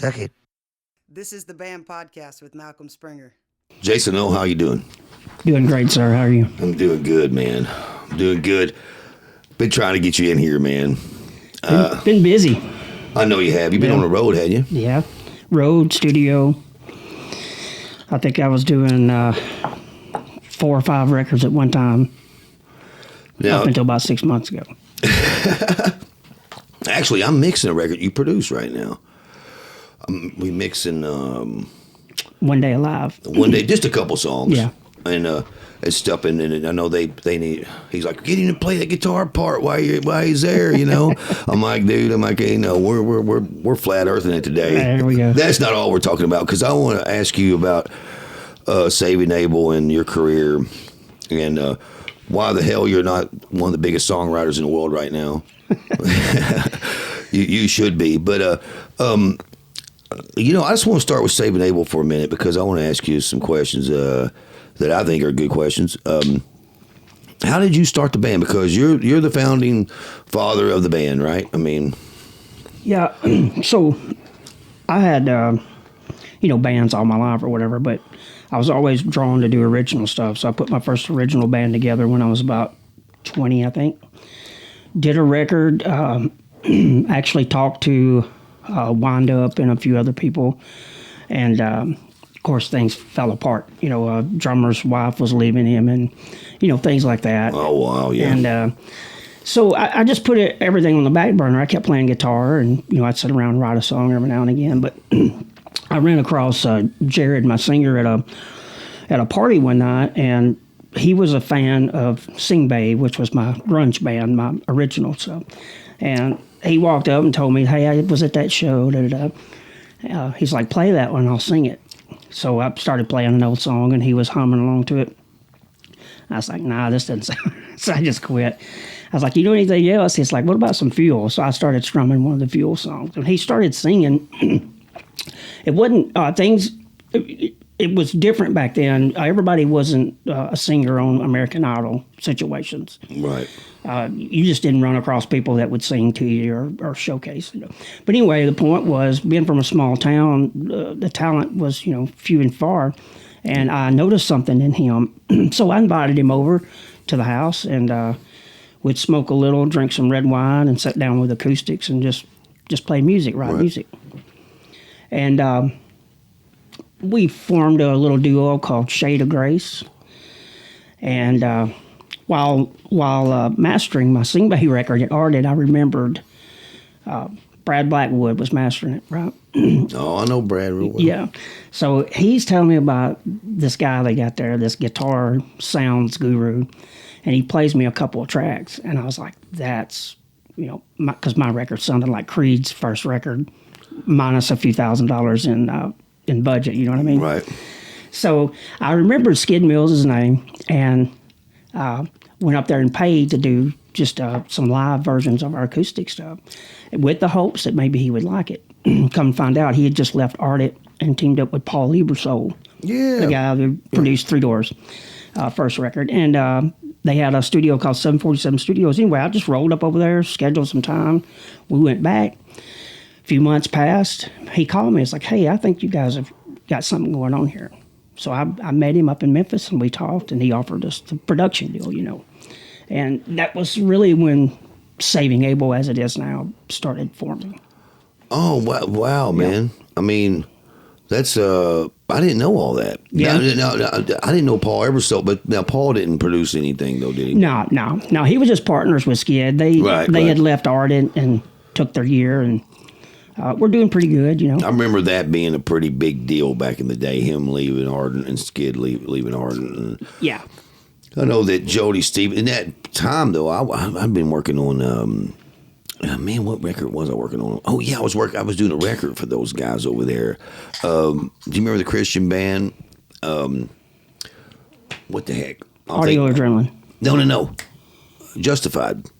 second. This is the Band Podcast with Malcolm Springer. Jason Null, how you doing? Doing great, sir. How are you? I'm doing good, man. I'm doing good. Been trying to get you in here, man. Been busy. I know you have. You've been on the road, hadn't you? Yeah. Road, studio. I think I was doing 4 or 5 records at one time Now, up until about 6 months ago. actually, I'm mixing a record you produce right now. We mixing One Day Alive. one day, just a couple songs. Yeah. And it's stuff, and I know they need. He's like, get him to play the guitar part while he's there, you know. I'm like, dude, hey, no, we're flat earthing it today. There we go. That's not all we're talking about, because I want to ask you about Saving Abel and your career, and why the hell you're not one of the biggest songwriters in the world right now. you should be, but you know, I just want to start with Saving Abel for a minute, because I want to ask you some questions that I think are good questions. How did you start the band? Because you're the founding father of the band, right? I mean, Yeah. So I had, bands all my life or whatever, but I was always drawn to do original stuff. So I put my first original band together when I was about 20, I think. Did a record, actually talked to Wind Up and a few other people. And, of course, things fell apart. You know, a drummer's wife was leaving him and, things like that. oh, wow, yeah. And so I just put everything on the back burner. I kept playing guitar, and, I'd sit around and write a song every now and again. But I ran across Jared, my singer, at a party one night, and he was a fan of Sing Babe, which was my grunge band, my original. So, and he walked up and told me, hey, I was at that show. He's like, play that one, I'll sing it. So I started playing an old song, and he was humming along to it. I was like, nah, this doesn't sound. So I just quit. I was like, you know anything else? He's like, what about some Fuel? So I started strumming one of the Fuel songs, and he started singing. It wasn't things. It was different back then. Everybody wasn't a singer on American Idol situations. Right. You just didn't run across people that would sing to you or showcase. But anyway, the point was, being from a small town, the talent was, few and far. And I noticed something in him. So I invited him over to the house, and we'd smoke a little, drink some red wine, and sit down with acoustics and just play music, write music. And we formed a little duo called Shade of Grace. And while mastering my Sing Babe record at Ardent, I remembered Brad Blackwood was mastering it, right? Oh, I know Brad real well. Yeah. So he's telling me about this guy they got there, this guitar sounds guru, and he plays me a couple of tracks. And I was like, that's, because my record sounded like Creed's first record, minus a few $1,000s in budget, you know what I mean? Right. So I remembered Skid Mills' name, and went up there and paid to do just some live versions of our acoustic stuff, with the hopes that maybe he would like it. Come find out, he had just left Ardent and teamed up with Paul Liebersoul, the guy who produced Three Doors' first record. And they had a studio called 747 Studios. Anyway, I just rolled up over there, scheduled some time. We went back. A few months passed. He called me. It's like, hey, I think you guys have got something going on here. So I met him up in Memphis, and we talked, and he offered us the production deal, And that was really when Saving Abel, as it is now, started forming. Oh, wow, man. I mean, that's, I didn't know all that. Yeah. I didn't know Paul Liebersoul, but now Paul didn't produce anything, though, did he? No. He was just partners with Skid. They had left Ardent and took their year, and we're doing pretty good, I remember that being a pretty big deal back in the day, him leaving Ardent and Skid leaving Ardent. And yeah. I know that Jody Stevens, in that time, though, I've been working on, man, what record was I working on? Oh, yeah, I was doing a record for those guys over there. Do you remember the Christian band? What the heck? Audio Adrenaline. No. Justified.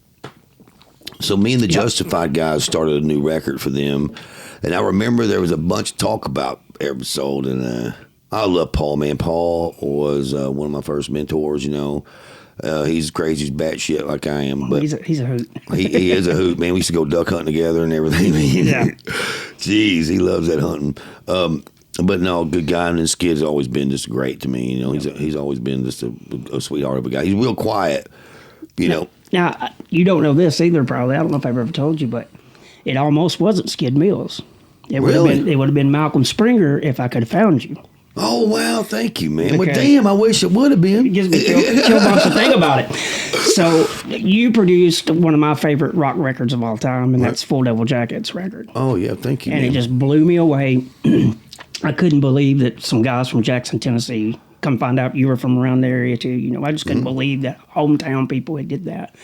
So me and the Justified guys started a new record for them. And I remember there was a bunch of talk about Episode, and I love Paul, man. Paul was one of my first mentors, He's crazy as batshit like I am. But he's a hoot. he is a hoot, man. We used to go duck hunting together and everything. Yeah. Jeez, he loves that hunting. But no, good guy, and his kid's always been just great to me. He's always been just a sweetheart of a guy. He's real quiet, know. Now, you don't know this either, probably. I don't know if I've ever told you, but it almost wasn't Skid Mills. It would have been Malcolm Springer if I could have found you. Oh, wow, thank you, man. Well, damn, I wish it would have been. It gives me chill bumps to think about it. So, you produced one of my favorite rock records of all time, and that's Full Devil Jacket's record. Oh, yeah, thank you, and man. It just blew me away. I couldn't believe that some guys from Jackson, Tennessee, come find out you were from around the area, too. I just couldn't believe that hometown people had did that.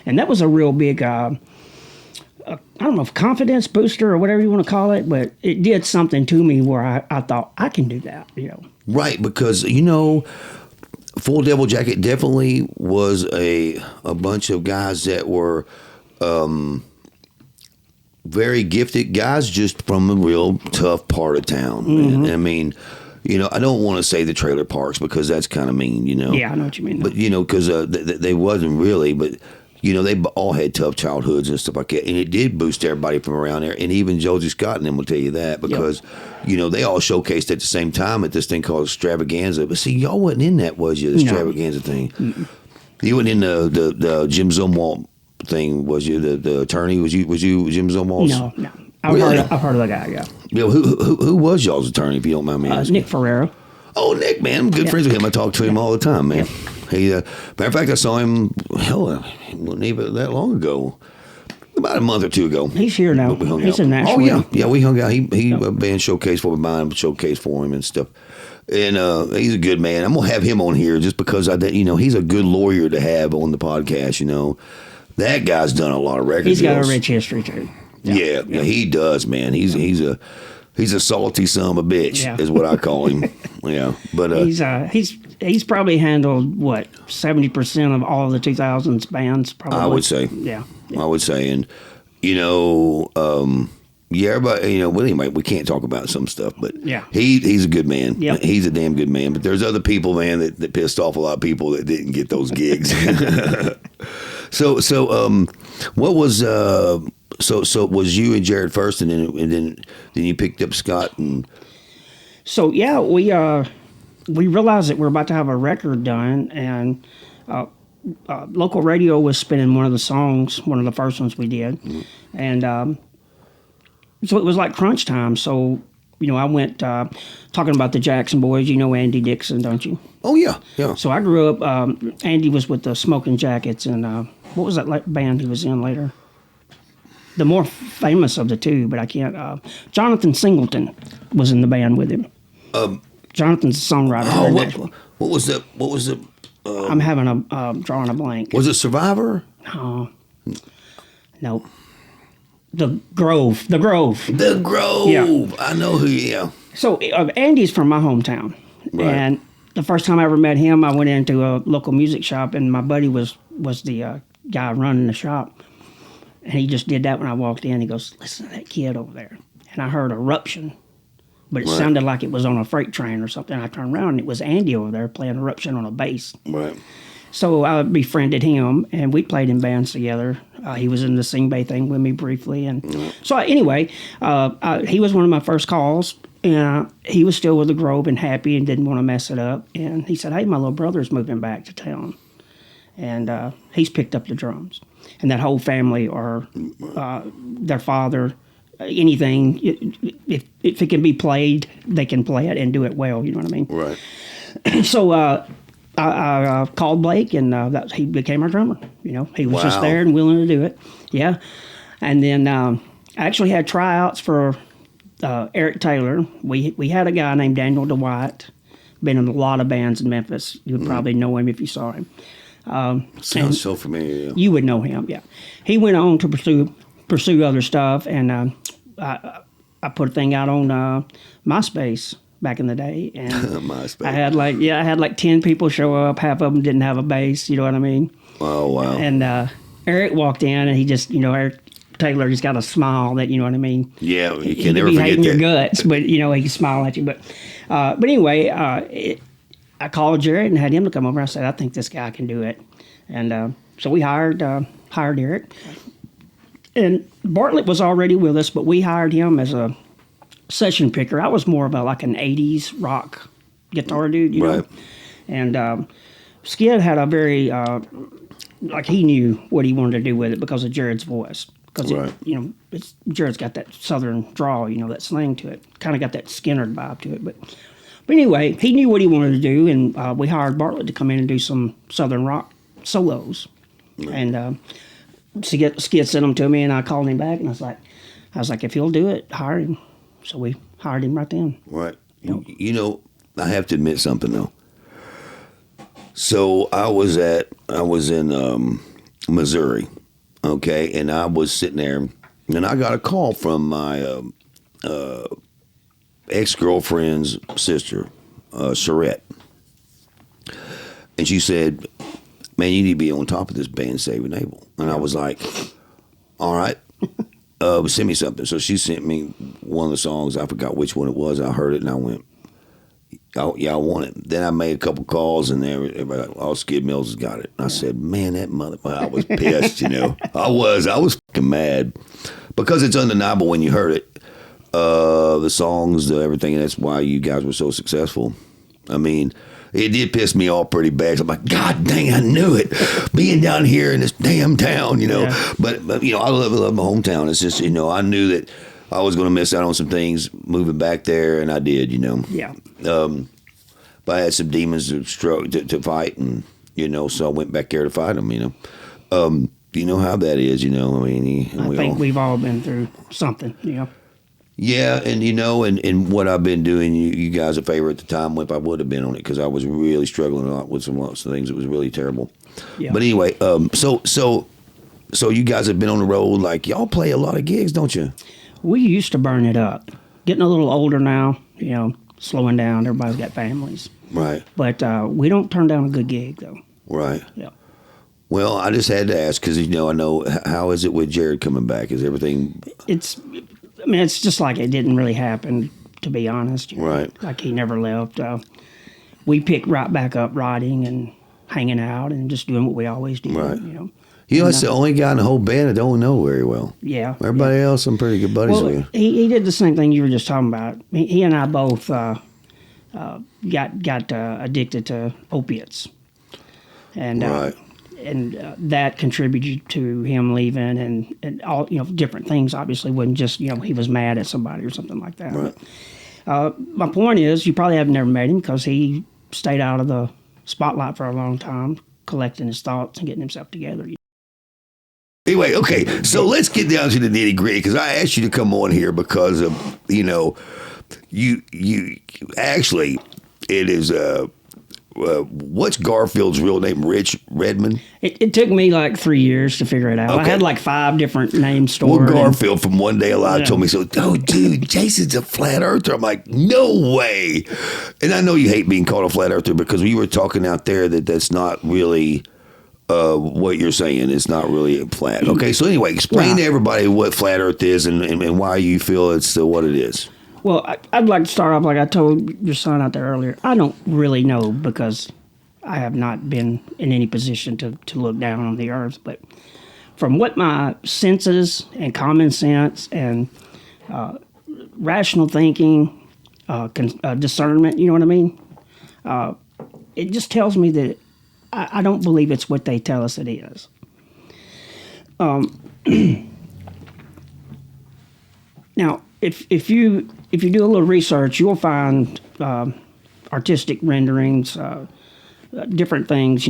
And that was a real big... I don't know if confidence booster or whatever you want to call it, but it did something to me where I thought I can do that, Right, because Full Devil Jacket definitely was a bunch of guys that were very gifted guys, just from a real tough part of town. And I mean, I don't want to say the trailer parks because that's kind of mean, Yeah, I know what you mean. But because they wasn't really, but. They all had tough childhoods and stuff like that. And it did boost everybody from around there. And even Josie Scott and them will tell you that because, they all showcased at the same time at this thing called Extravaganza. But see, y'all wasn't in that, was you, the Extravaganza thing? Mm-mm. You weren't in the Jim Zumwalt thing, was you? The attorney? Was you Jim Zumwalt's? No. I've heard of the guy, yeah. Who was y'all's attorney, if you don't mind me asking? Nick Ferrero. Oh, Nick, man. I'm good friends with him. I talk to him all the time, man. He, matter of fact, I saw him, it wasn't even that long ago. About a month or two ago. He's here now. He's in Nashville. Oh, yeah. Yeah, we hung out. He band showcase for me, buying showcase for him and stuff. And he's a good man. I'm going to have him on here just because, he's a good lawyer to have on the podcast, That guy's done a lot of records. He's got a rich history, too. Yeah, he does, man. He's a salty son of a bitch, is what I call him. Yeah, but he's probably handled 70% of all the 2000s bands. Probably, I would say. Yeah. I would say, and everybody, well, anyway, we can't talk about some stuff, but he's a good man. Yep. He's a damn good man. But there's other people, man, that pissed off a lot of people that didn't get those gigs. So what was So was you and Jared first, and then you picked up Scott and. So yeah, we realized that we're about to have a record done, and local radio was spinning one of the songs, one of the first ones we did, and so it was like crunch time. So I went talking about the Jackson Boys. You know Andy Dixon, don't you? Oh yeah. So I grew up. Andy was with the Smoking Jackets, and what was that band he was in later? The more famous of the two, but I can't. Jonathan Singleton was in the band with him. Jonathan's a songwriter. Oh, what was the? I'm having drawing a blank. Was it Survivor? No. Nope. The Grove. The Grove. Yeah. I know who. Yeah. So Andy's from my hometown, right. And the first time I ever met him, I went into a local music shop, and my buddy was the guy running the shop. And he just did that when I walked in. He goes, "Listen to that kid over there." And I heard Eruption, but it sounded like it was on a freight train or something. I turned around, and it was Andy over there playing Eruption on a bass. Right. So I befriended him, and we played in bands together. He was in the Sing Bay thing with me briefly. And so anyway, he was one of my first calls. And he was still with the Grove and happy and didn't want to mess it up. And he said, "Hey, my little brother's moving back to town." And he's picked up the drums. And that whole family or their father, anything, if it can be played, they can play it and do it well, you know what I mean? Right. So I called Blake, and he became our drummer. He was just there and willing to do it. Yeah. And then I actually had tryouts for Eric Taylor. We had a guy named Daniel DeWitt, been in a lot of bands in Memphis. You would probably know him if you saw him. Sounds so familiar. You would know him, yeah. He went on to pursue other stuff, and I put a thing out on MySpace back in the day, and MySpace. I had like 10 people show up. Half of them didn't have a bass. You know what I mean? Oh wow! And Eric walked in, and he just, Eric Taylor just got a smile that, you know what I mean? Yeah, you He can never could be forget hating that. your guts, but he can smile at you. But anyway, I called Jared and had him to come over. I said, "I think this guy can do it," and so we hired Eric. And Bartlett was already with us, but we hired him as a session picker. I was more of like an 80s rock guitar dude, you know. And Skid had a very, like he knew what he wanted to do with it because of Jared's voice. Because, Jared's got that southern drawl, that slang to it. Kind of got that Skinner vibe to it. But anyway, he knew what he wanted to do, and we hired Bartlett to come in and do some southern rock solos. Right. And Skid sent them to me, and I called him back, and I was like, if he'll do it, hire him. So we hired him right then. Right. I have to admit something, though. So I was in Missouri, okay, and I was sitting there, and I got a call from my ex-girlfriend's sister, Charette, and she said, man, you need to be on top of this band, Saving Abel. And I was like, all right, send me something. So she sent me one of the songs. I forgot which one it was. I heard it, and I went, oh, yeah, I want it. Then I made a couple calls, and everybody like, oh, Skid Mills has got it. And I said, man, that motherfucker, I was pissed, I was fucking mad. Because it's undeniable when you heard it, the songs, everything, and that's why you guys were so successful. I mean, it did piss me off pretty bad. I'm like, God dang, I knew it. Being down here in this damn town, Yeah. But I love my hometown. It's just, I knew that I was going to miss out on some things moving back there, and I did, Yeah. But I had some demons to fight, and, so I went back there to fight them, You know how that is, I think we've all been through something, Yeah, and and what I've been doing, you guys a favor at the time if I would have been on it, because I was really struggling a lot with lots of things. It was really terrible. Yeah. But anyway, so you guys have been on the road, like y'all play a lot of gigs, don't you? We used to burn it up. Getting a little older now, slowing down. Everybody's got families. Right. But we don't turn down a good gig, though. Right. Yeah. Well, I just had to ask because, I know, how is it with Jared coming back? Is everything... It's just like it didn't really happen, to be honest. Right. Like he never left. We picked right back up writing and hanging out and just doing what we always do. Right. That's the only guy in the whole band I don't know very well. Yeah. Everybody else, I'm pretty good buddies with. He did the same thing you were just talking about. He and I both got addicted to opiates. And right. And that contributed to him leaving and all, different things. Obviously, wasn't just, he was mad at somebody or something like that. Right. But, my point is, you probably have never met him because he stayed out of the spotlight for a long time, collecting his thoughts and getting himself together. Anyway, okay, so let's get down to the nitty gritty, because I asked you to come on here because of, you actually, it is, what's Garfield's real name? Rich Redmond? It took me like 3 years to figure it out. Okay. I had like 5 different names stored. Well, Garfield from One Day Alive told me, oh, dude, Jason's a flat earther. I'm like, no way. And I know you hate being called a flat earther because we were talking out there that's not really what you're saying. It's not really flat. Okay, so anyway, explain to everybody what flat earth is and why you feel it's what it is. Well, I'd like to start off like I told your son out there earlier. I don't really know because I have not been in any position to look down on the earth. But from what my senses and common sense and rational thinking, discernment, you know what I mean? It just tells me that I don't believe it's what they tell us it is. Now, if you do a little research, you'll find artistic renderings, different things,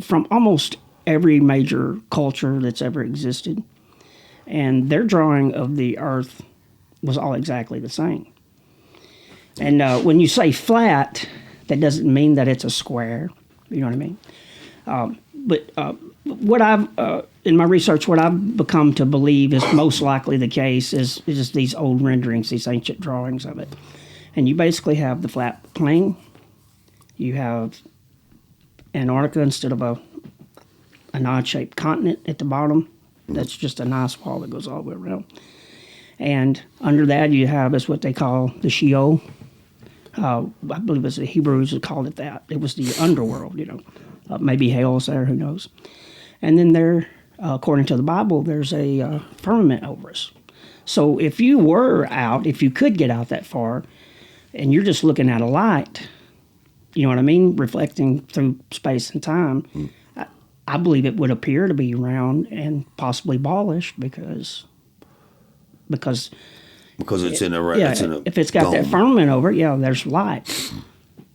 from almost every major culture that's ever existed. And their drawing of the earth was all exactly the same. And when you say flat, that doesn't mean that it's a square. You know what I mean? But what I've, in my research, what I've become to believe is most likely the case is just these old renderings, these ancient drawings of it. And you basically have the flat plane. You have Antarctica instead of an odd-shaped continent at the bottom. That's just a nice wall that goes all the way around. And under that you have is what they call the Sheol. I believe it's the Hebrews that called it that. It was the underworld, maybe hell's there, who knows. And then there according to the Bible, there's a firmament over us. So if you could get out that far, and you're just looking at a light, you know what I mean, reflecting through space and time, I believe it would appear to be round and possibly ballish because it's in a if it's got dome. that firmament over it, there's light.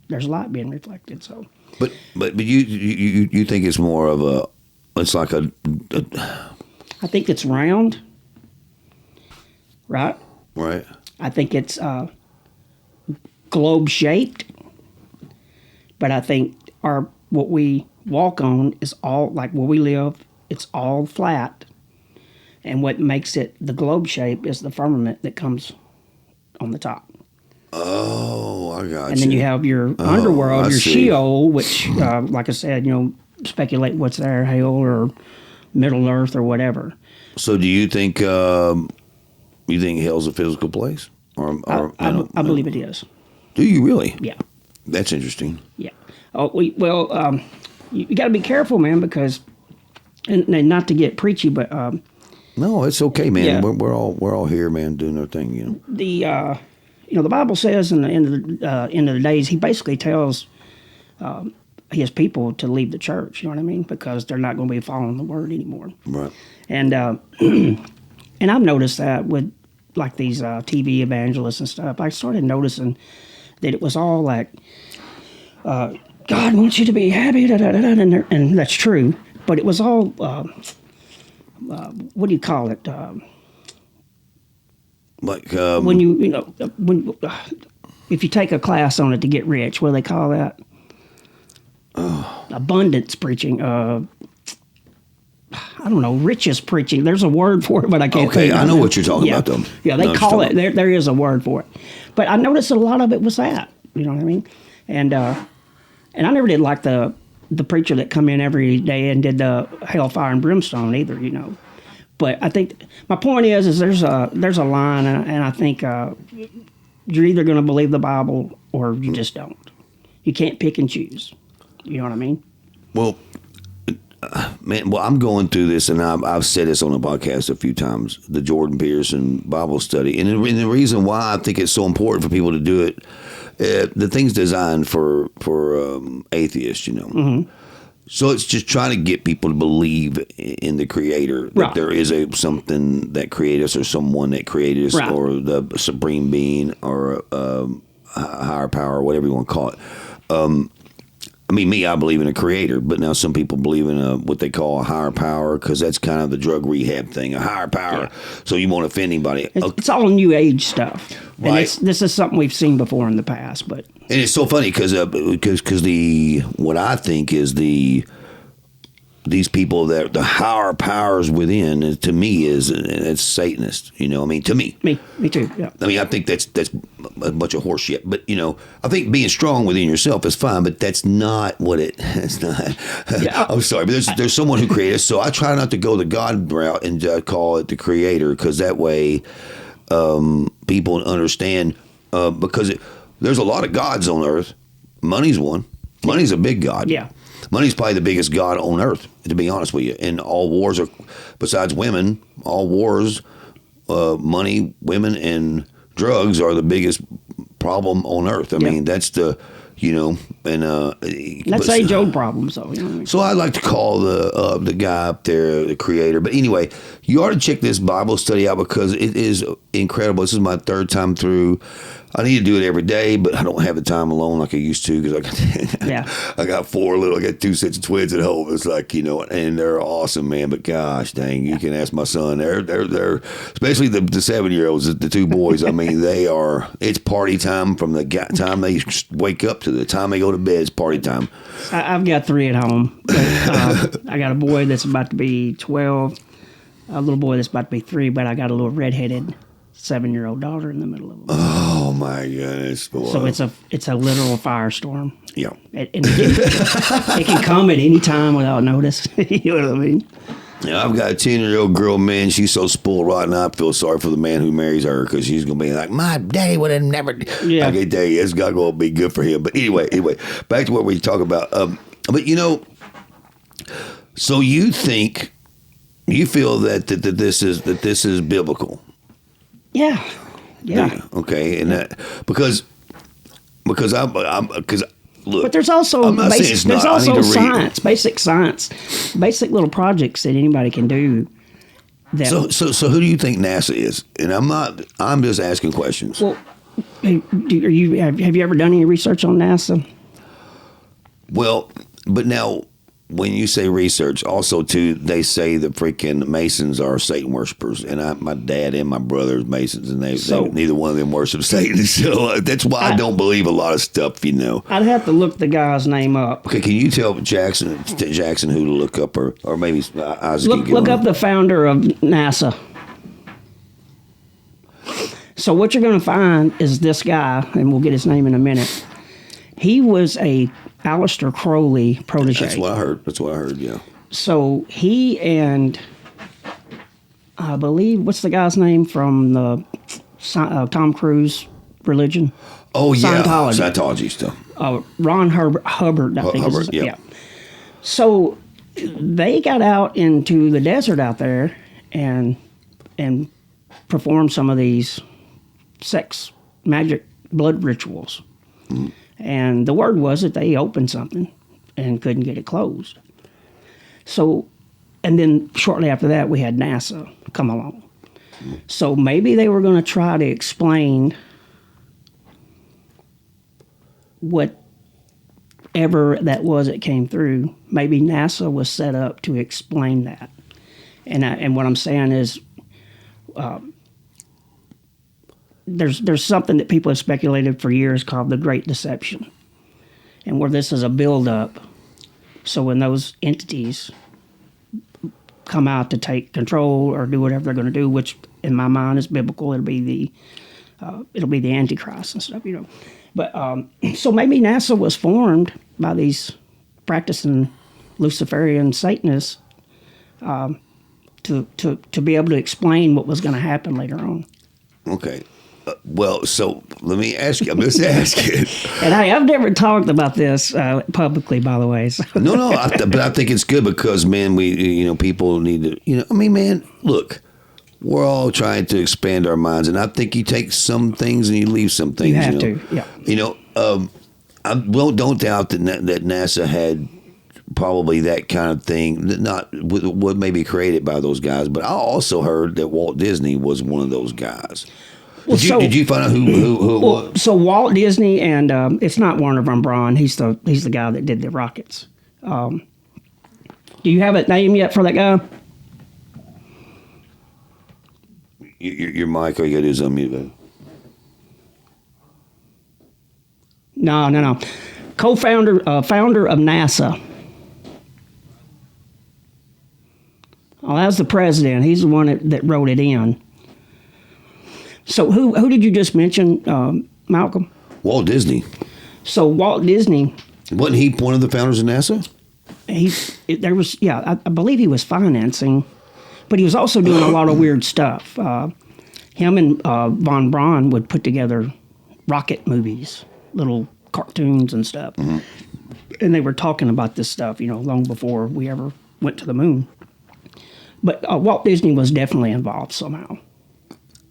There's light being reflected. So, but you think it's more of it's like a I think it's round, right? Right. I think it's globe shaped, but I think what we walk on is all, like where we live, it's all flat, and what makes it the globe shape is the firmament that comes on the top. Oh, I got you. And then you have your underworld, I your see. Sheol, which, like I said, speculate what's there, hell or Middle Earth or whatever. So, do you think hell's a physical place? I believe it is. Do you really? Yeah. That's interesting. Yeah. You got to be careful, man, because, and not to get preachy, but No, it's okay, man. Yeah. We're all here, man, doing our thing. the Bible says in the end of the days, he basically tells his people to leave the church. You know what I mean? Because they're not going to be following the word anymore. Right. And and I've noticed that with like these TV evangelists and stuff. I started noticing that it was all like, God wants you to be happy, and that's true. But it was all, what do you call it? Like When if you take a class on it to get rich, what do they call that? Abundance preaching. I don't know, riches preaching. There's a word for it, but I can't Okay, think of I know it. what you're talking about, though. Yeah, they No, call it's it. There is a word for it. But I noticed a lot of it was that. You know what I mean? And I never did like the preacher that come in every day and did the hellfire and brimstone either. But I think my point is there's a line, and I think you're either going to believe the Bible or you just don't. You can't pick and choose. You know what I mean? Well, man, I'm going through this, and I've said this on the podcast a few times, the Jordan Peterson Bible study. And the reason why I think it's so important for people to do it, the thing's designed for atheists, Mm-hmm. So it's just trying to get people to believe in the Creator, that Right. there is something that created us, or someone that created us, Right. or the supreme being, or a higher power, whatever you want to call it. I believe in a creator, but now some people believe in what they call a higher power, because that's kind of the drug rehab thing, a higher power. Yeah. So you won't offend anybody. It's all New Age stuff. And Right. this is something we've seen before in the past, but And it's so funny because what I think is these people that the higher powers within, to me, it's Satanist. To me. me too. Yeah. I think that's a bunch of horse shit. But I think being strong within yourself is fine. But that's not what it's not. Yeah. I'm sorry, but there's someone who created us. So I try not to go the God route and call it the Creator, because that way people understand. Because there's a lot of gods on earth. Money's one. Money's a big god. Yeah. Money's probably the biggest god on earth, to be honest with you. And all wars are, besides women, all wars, money, women, and drugs are the biggest problem on earth. I mean, that's the, That's age-old problems, though. You know what I mean? So I like to call the guy up there the Creator. But anyway, you ought to check this Bible study out, because it is incredible. This is my third time through. I need to do it every day, but I don't have the time alone like I used to, because I got I got 2 sets of twins at home. It's like, and they're awesome, man. But gosh dang, you can ask my son. They're especially the 7-year-olds, the 2 boys. I mean, it's party time from the time they wake up to the time they go to bed. It's party time. I've got 3 at home. But, I got a boy that's about to be 12, a little boy that's about to be 3, but I got a little redheaded 7-year-old daughter in the middle of them. Oh my goodness! Boy. So it's a literal firestorm. Yeah. And it can come at any time without notice. You know what I mean? Yeah, I've got a 10-year-old girl, man. She's so spoiled right now. I feel sorry for the man who marries her, because she's going to be like, my daddy would have never. Yeah. I can tell you, it's not going to be good for him. But anyway, back to what we talk about. But so you think you feel that this is biblical. Yeah. Okay, and that because look. But there's also I'm not saying it's not. I need to read. basic science, basic little projects that anybody can do. That So who do you think NASA is? And I'm just asking questions. Well, have you ever done any research on NASA? Well, but now when you say research, also too, they say the freaking Masons are Satan worshipers, and my dad and my brother are Masons, and they neither one of them worship Satan. So that's why I don't believe a lot of stuff. I'd have to look the guy's name up. Okay, can you tell Jackson who to look up, or maybe Isaac? Look up the founder of NASA. So what you're going to find is this guy, and we'll get his name in a minute. He was a Aleister Crowley protege. That's what I heard. Yeah. So he and I believe what's the guy's name from the Tom Cruise religion? Oh yeah, Scientology stuff. Ron Hubbard, I think. Hubbard, yeah. So they got out into the desert out there and performed some of these sex magic blood rituals. Mm. And the word was that they opened something and couldn't get it closed. So, and then shortly after that, we had NASA come along. Mm. So maybe they were going to try to explain whatever that was that came through. Maybe NASA was set up to explain that. And what I'm saying is, there's something that people have speculated for years called the Great Deception, and where this is a buildup. So when those entities come out to take control or do whatever they're going to do, which in my mind is biblical, it'll be the Antichrist and stuff, But so maybe NASA was formed by these practicing Luciferian Satanists to be able to explain what was going to happen later on. Okay. Well, so let me ask you. I'm just asking. And I've never talked about this publicly, by the way. So. No, but I think it's good because, man, people need to, man, look, we're all trying to expand our minds, and I think you take some things and you leave some things. You have to, yeah. I don't doubt that NASA had probably that kind of thing, not what may be created by those guys, but I also heard that Walt Disney was one of those guys. Well, did you find out who it was? So Walt Disney and it's not Werner von Braun. He's the guy that did the rockets. Do you have a name yet for that guy? Your mic, all you got to do is unmute. No. Co-founder, founder of NASA. Well, that's the president. He's the one that wrote it in. So who did you just mention, Malcolm? Walt Disney. So Walt Disney. Wasn't he one of the founders of NASA? I believe he was financing, but he was also doing a lot of weird stuff. Him and von Braun would put together rocket movies, little cartoons and stuff. Mm-hmm. And they were talking about this stuff, long before we ever went to the moon. But Walt Disney was definitely involved somehow.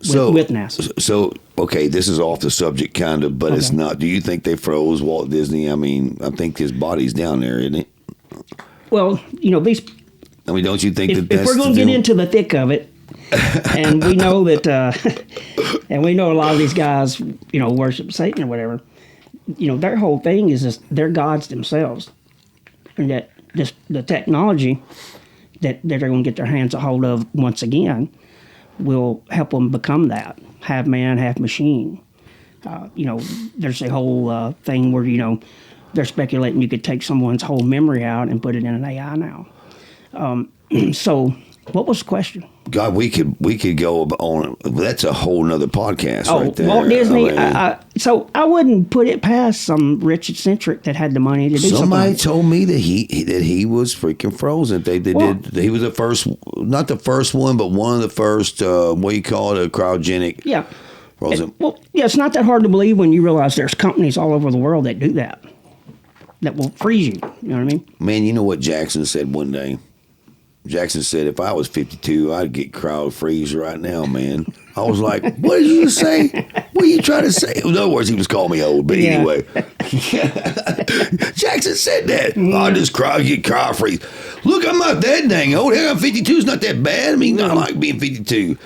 With NASA. So, okay, this is off the subject kind of, but It's not. Do you think they froze Walt Disney? I mean, I think his body's down there, isn't it? Well, these... I mean, don't you think that's... If we're going to get into the thick of it, and we know that... and we know a lot of these guys, worship Satan or whatever, their whole thing is just they're gods themselves. And that the technology that they're going to get their hands a hold of once again will help them become that, half man, half machine. There's a whole thing where, they're speculating you could take someone's whole memory out and put it in an AI now. So what was the question? God, we could go on. That's a whole nother podcast right there. Walt Disney. So I wouldn't put it past some rich eccentric that had the money to do something. Somebody told me that he was freaking frozen. He was the first, not the first one, but one of the first. What do you call it? A cryogenic. Yeah. Frozen. It's not that hard to believe when you realize there's companies all over the world that do that will freeze you. You know what I mean? Man, you know what Jackson said one day? Jackson said, if I was 52, I'd get cryo freeze right now, man. I was like, what did you say? What are you trying to say? In other words, he was calling me old, but anyway. Jackson said that. I just get cryo freeze. Look, I'm not that dang old. Hell, 52 is not that bad. I mean, I like being 52.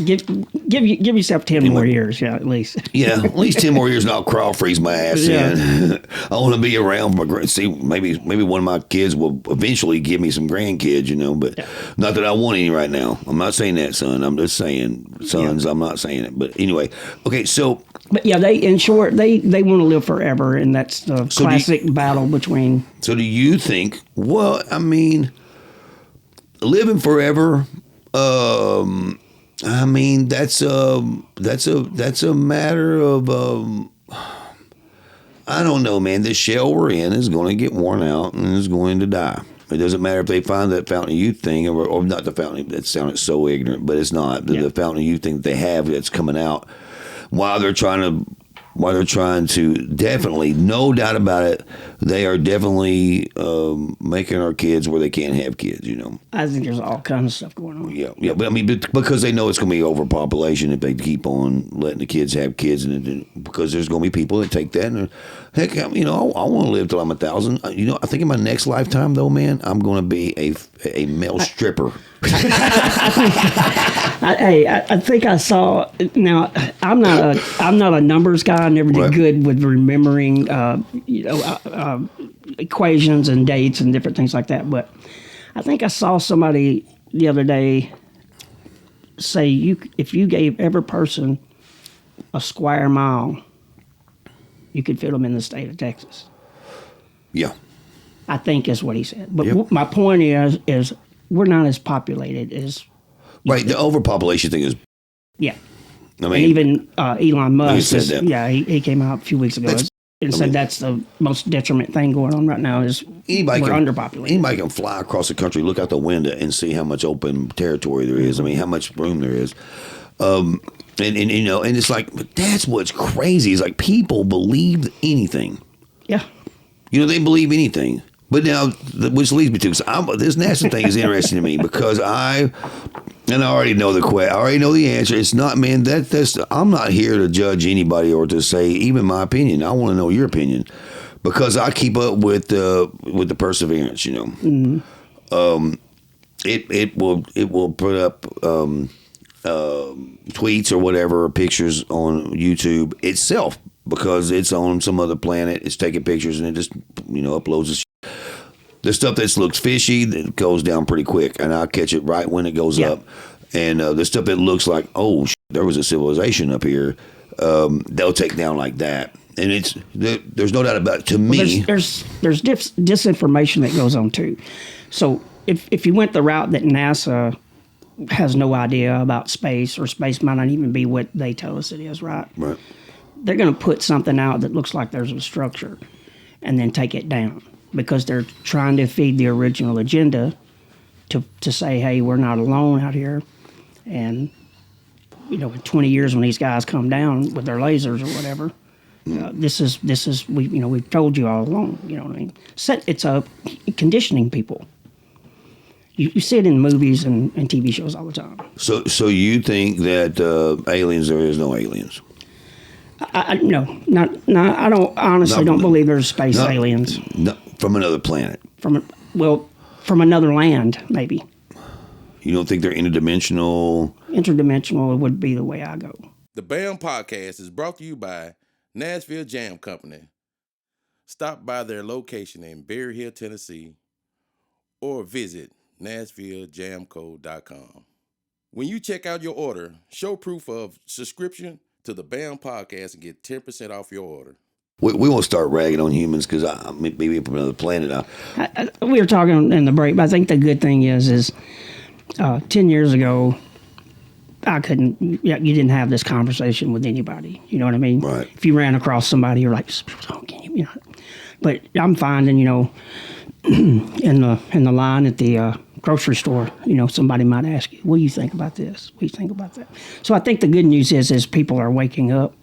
Give yourself 10 more years, at least. Yeah, at least 10 more years and I'll cryo freeze my ass in. I want to be around for maybe one of my kids will eventually give me some grandkids, but not that I want any right now. I'm not saying that, son. I'm just saying, sons, I'm not saying it. But anyway, okay, so. But yeah, in short, they want to live forever, and that's the classic battle between. So do you think, well, I mean, living forever, I mean, that's a matter of, I don't know, man. This shell we're in is going to get worn out and is going to die. It doesn't matter if they find that fountain of youth thing, or not the fountain. That sounded so ignorant, but it's not. The fountain of youth thing that they have that's coming out while they're trying to definitely, no doubt about it, they are definitely making our kids where they can't have kids, I think there's all kinds of stuff going on. Yeah, but I mean, because they know it's going to be overpopulation if they keep on letting the kids have kids, and because there's going to be people that take that, and heck, I want to live till I'm 1,000. I think in my next lifetime, though, man, I'm going to be a male stripper. I think I saw. Now, I'm not a numbers guy. I never did good with remembering, equations and dates and different things like that. But I think I saw somebody the other day say, if you gave every person a square mile, you could fit them in the state of Texas. Yeah, I think is what he said. But my point is we're not as populated as. Right, the overpopulation thing is. Yeah. I mean, and even Elon Musk, he came out a few weeks ago and said that's the most detriment thing going on right now is we're underpopulated. Anybody can fly across the country, look out the window, and see how much open territory there is. I mean, how much room there is. And it's like, that's what's crazy is like people believe anything. Yeah. They believe anything. But now, which leads me to, this NASA thing is interesting to me because I already know I already know the answer. It's not, man, I'm not here to judge anybody or to say even my opinion. I want to know your opinion because I keep up with the perseverance, Mm-hmm. It will put up tweets or whatever, or pictures on YouTube itself because it's on some other planet. It's taking pictures and it just, uploads the stuff that looks fishy that goes down pretty quick, and I'll catch it right when it goes up. And the stuff that looks like, there was a civilization up here, they'll take down like that. And there's no doubt about it. To me, there's disinformation that goes on too. So if you went the route that NASA has no idea about space, or space might not even be what they tell us it is, right? Right. They're going to put something out that looks like there's a structure, and then take it down. Because they're trying to feed the original agenda to say, hey, we're not alone out here. And, in 20 years when these guys come down with their lasers or whatever, this is we've told you all along, you know what I mean? It's conditioning people. You see it in movies and TV shows all the time. So you think that aliens, there is no aliens? No, I don't believe there's space aliens. No, from another planet. From another land, maybe. You don't think they're interdimensional? Interdimensional would be the way I go. The BAM Podcast is brought to you by Nashville Jam Company. Stop by their location in Berry Hill, Tennessee, or visit NashvilleJamco.com. When you check out your order, show proof of subscription to the BAM Podcast and get 10% off your order. We won't start ragging on humans because maybe from another planet. We were talking in the break, but I think the good thing is 10 years ago, you didn't have this conversation with anybody. You know what I mean? Right. If you ran across somebody, you're like, oh, can you? But I'm finding, in the line at the grocery store, somebody might ask you, what do you think about this? What do you think about that? So I think the good news is people are waking up.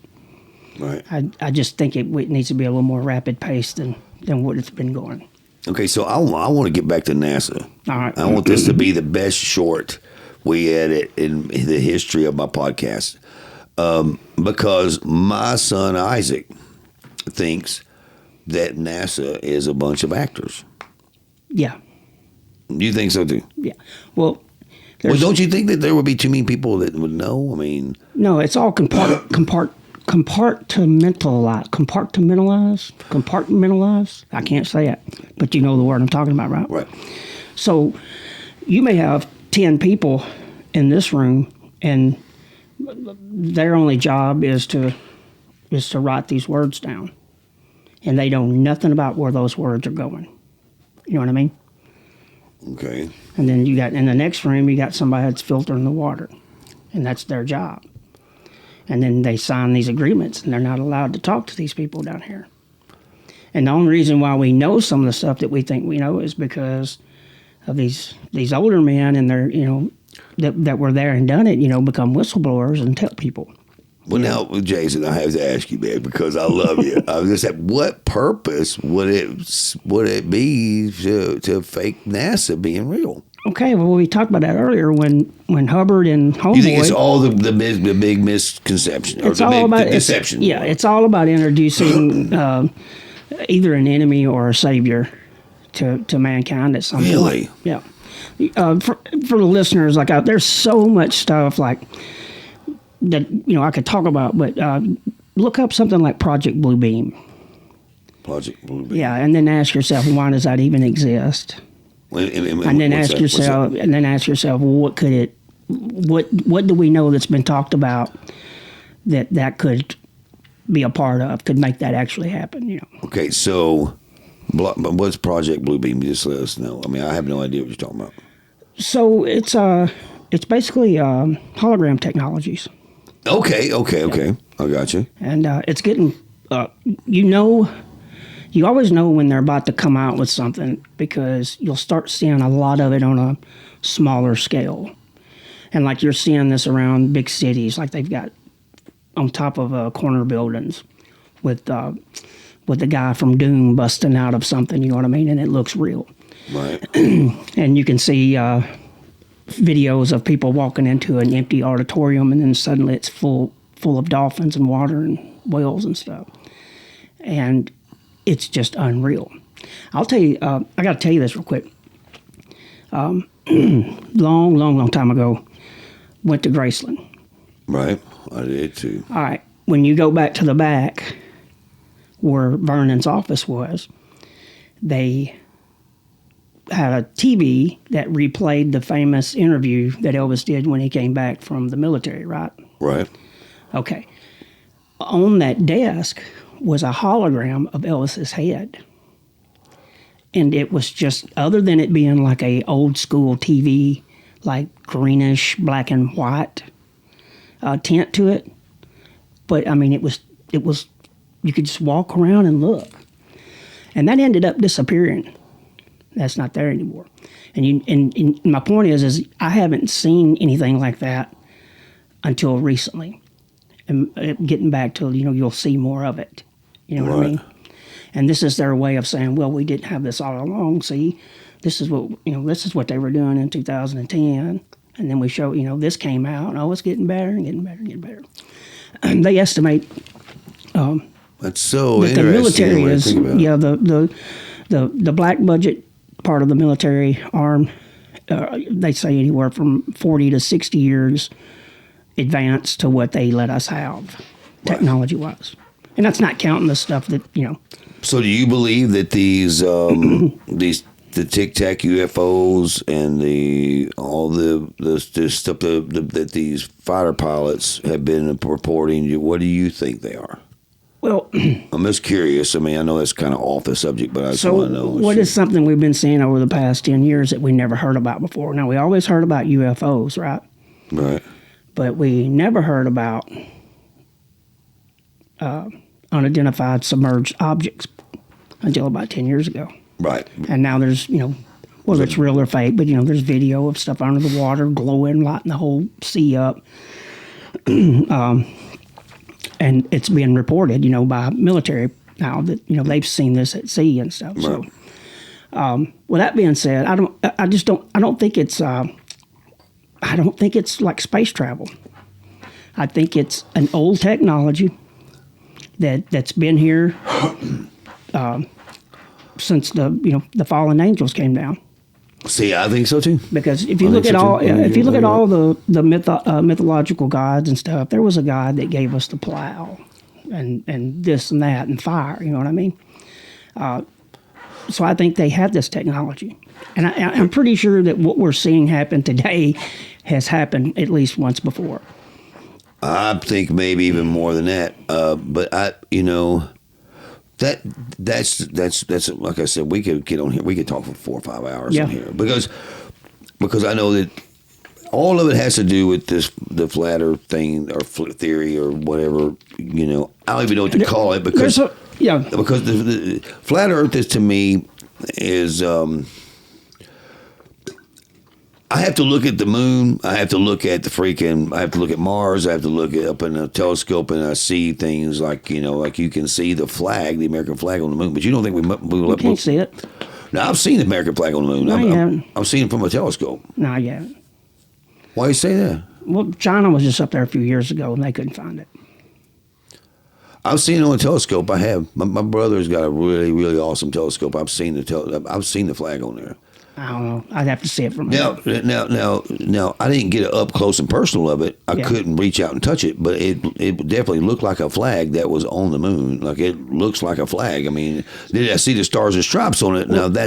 Right. I just think it needs to be a little more rapid pace than what it's been going. Okay, so I want to get back to NASA. All right. I want this to be the best short we edit in the history of my podcast. Because my son Isaac thinks that NASA is a bunch of actors. Yeah. You think so too? Yeah. Well, Don't you think that there would be too many people that would know? I mean, no, it's all compartmentalized. I can't say it, but you know the word I'm talking about, right? right. So you may have 10 people in this room, and their only job is to write these words down, and they know nothing about where those words are going. You know what I mean? Okay. And then you got in the next room, you got somebody that's filtering the water, and that's their job. And then they sign these agreements, and they're not allowed to talk to these people down here. And the only reason why we know some of the stuff that we think we know is because of these older men, and they're that were there and done it, become whistleblowers and tell people. Well, now, Jason, I have to ask you, man, because I love you. I was going to say, what purpose would it be to fake NASA being real? Okay, well, we talked about that earlier when Hubbard and Homeboy. You think it's all the big misconception or the deception? It's all about introducing either an enemy or a savior to mankind at some point. Really? Yeah. For the listeners, there's so much stuff that I could talk about, but look up something like Project Bluebeam. Project Bluebeam. Yeah, and then ask yourself, why does that even exist? And then ask yourself, what do we know that's been talked about that could be a part of, could make that actually happen? Okay, so what's Project Bluebeam? Just let us know. I mean, I have no idea what you're talking about. So it's basically hologram technologies. Okay. I got you. And it's getting, you always know when they're about to come out with something because you'll start seeing a lot of it on a smaller scale. And you're seeing this around big cities, they've got on top of corner buildings with the guy from Doom busting out of something, you know what I mean? And it looks real. Right. And you can see videos of people walking into an empty auditorium, and then suddenly it's full of dolphins and water and whales and stuff. And it's just unreal. I'll tell you, I got to tell you this real quick. Long time ago, went to Graceland. Right, I did too. All right, when you go back to the back where Vernon's office was, they had a TV that replayed the famous interview that Elvis did when he came back from the military, right? Right. Okay. On that desk was a hologram of Elvis's head. And it was just, other than it being like a old school TV, greenish, black and white tint to it. But I mean, it was, you could just walk around and look. And that ended up disappearing. That's not there anymore. And my point is I haven't seen anything like that until recently. And getting back to, you'll see more of it. You know what I mean? And this is their way of saying, well, we didn't have this all along. See, this is what they were doing in 2010. And then we show, this came out. Oh, it's getting better and getting better and getting better. And they estimate that's so that the interesting. military is, the black budget part of the military arm, they say anywhere from 40 to 60 years advanced to what they let us have, technology-wise. And that's not counting the stuff that, So do you believe that these the Tic Tac UFOs and all the stuff that these fighter pilots have been reporting, what do you think they are? Well, I'm just curious. I mean, I know that's kind of off the subject, but I just want to know. What is something we've been seeing over the past 10 years that we never heard about before? Now, we always heard about UFOs, right? Right. But we never heard about unidentified submerged objects until about 10 years ago. Right. And now there's, whether it's real or fake, but, there's video of stuff under the water glowing, lighting the whole sea up. And it's being reported, by military now that, they've seen this at sea and stuff. Right. With that being said, I don't think it's like space travel. I think it's an old technology that's been here since the fallen angels came down. See, I think so too. Because if you look at all the mythological gods and stuff, there was a god that gave us the plow, and this and that and fire. You know what I mean? So I think they had this technology, and I'm pretty sure that what we're seeing happen today has happened at least once before. I think maybe even more than that. But that's like I said, we could get on here. We could talk for 4 or 5 hours on here because I know that all of it has to do with the flat Earth thing or theory or whatever. I don't even know what to call it because the flat Earth is, to me, is. I have to look at the moon. I have to look at I have to look at Mars. I have to look up in a telescope, and I see things like you can see the flag, the American flag on the moon. But you don't think we can't see it? No, I've seen the American flag on the moon. No, you haven't. I've seen it from a telescope. No, you haven't. Why you say that? Well, China was just up there a few years ago, and they couldn't find it. I've seen it on a telescope. I have. My brother's got a really, really awesome telescope. I've seen the flag on there. I don't know. I'd have to see it from now. Now, I didn't get up close and personal of it. I couldn't reach out and touch it, but it definitely looked like a flag that was on the moon. Like, it looks like a flag. I mean, did I see the stars and stripes on it? Well, I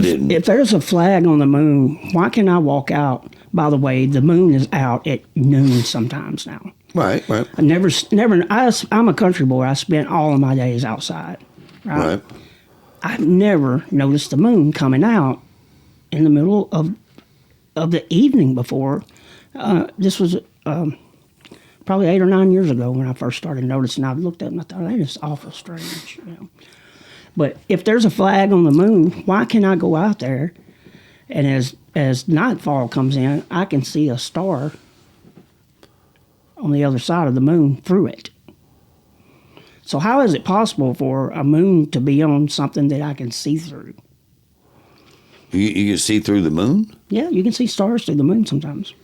didn't. If there's a flag on the moon, why can't I walk out? By the way, the moon is out at noon sometimes now. Right. I'm a country boy. I spent all of my days outside. Right. I've never noticed the moon coming out in the middle of the evening before. This was probably 8 or 9 years ago when I first started noticing. I looked up and I thought, that is awful strange. But if there's a flag on the moon, why can't I go out there and as nightfall comes in, I can see a star on the other side of the moon through it? So how is it possible for a moon to be on something that I can see through? You can see through the moon? Yeah, you can see stars through the moon sometimes.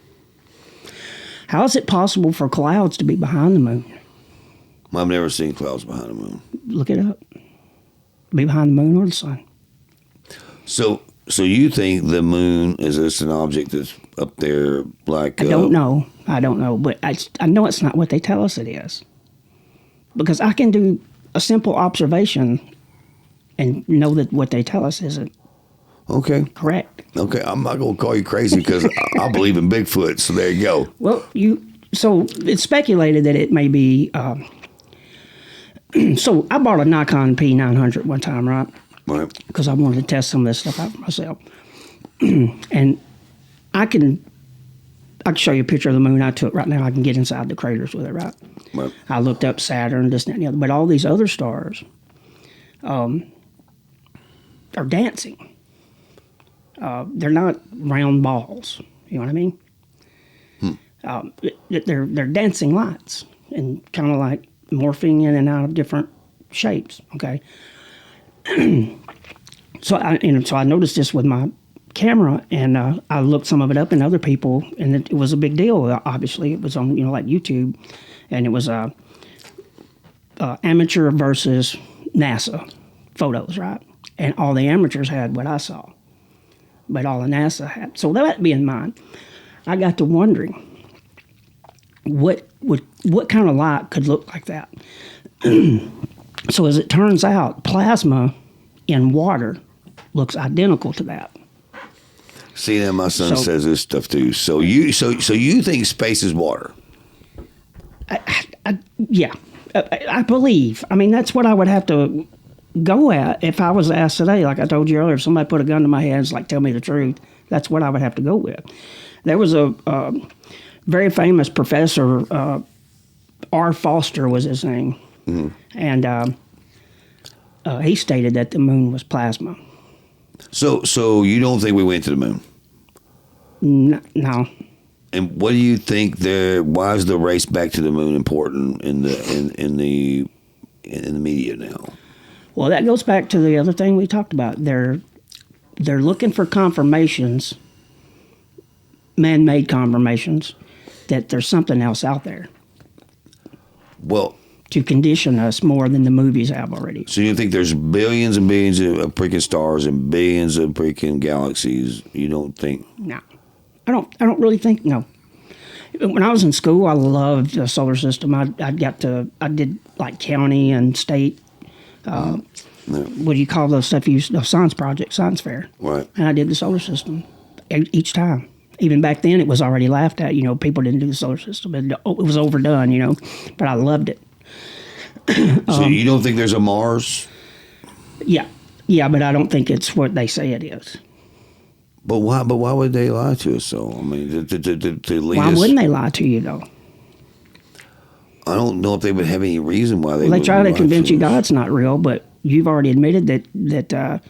How is it possible for clouds to be behind the moon? I've never seen clouds behind the moon. Look it up. Be behind the moon or the sun. So you think the moon is just an object that's up there like... I don't know, but I know it's not what they tell us it is. Because I can do a simple observation and know that what they tell us isn't correct. Okay, I'm not going to call you crazy because I believe in Bigfoot, so there you go. Well, so it's speculated that it may be... so I bought a Nikon P900 one time, right? Right. Because I wanted to test some of this stuff out for myself. And I can show you a picture of the moon I took right now. I can get inside the craters with it, right? Right. I looked up Saturn, this, that, and the other. But all these other stars are dancing. They're not round balls. You know what I mean? They're dancing lights and kind of like morphing in and out of different shapes, okay? So I noticed this with my camera, and I looked some of it up, and other people, and it was a big deal. Obviously, it was on like YouTube, and it was amateur versus NASA photos, right? And all the amateurs had what I saw, but all the NASA had. So that being in mind, I got to wondering what kind of light could look like that. So as it turns out, plasma in water looks identical to that. See, now my son says this stuff too. So you think space is water? Yeah, I believe. I mean, that's what I would have to go at if I was asked today. Like I told you earlier, if somebody put a gun to my head and was like, tell me the truth, that's what I would have to go with. There was a very famous professor, R. Foster was his name, and he stated that the moon was plasma. So you don't think we went to the moon? No. And what do you think why is the race back to the moon important in the media now? Well, that goes back to the other thing we talked about. They're they're looking for confirmations, man-made confirmations, that there's something else out there Well, to condition us more than the movies have already. so you think there's billions and billions of freaking stars and billions of freaking galaxies? You don't think? No, I don't really think. No. When I was in school, I loved the solar system. I did like county and state. What do you call those stuff? Science project, science fair. Right. And I did the solar system each time. Even back then, it was already laughed at. People didn't do the solar system. It was overdone. But I loved it. So you don't think there's a Mars? Yeah, but I don't think it's what they say it is. But why? But why would they lie to us? So I mean, to lead Why us. wouldn't they lie to you though? I don't know if they would have any reason why they. Well, they would try to lie convince you us. God's not real, but you've already admitted that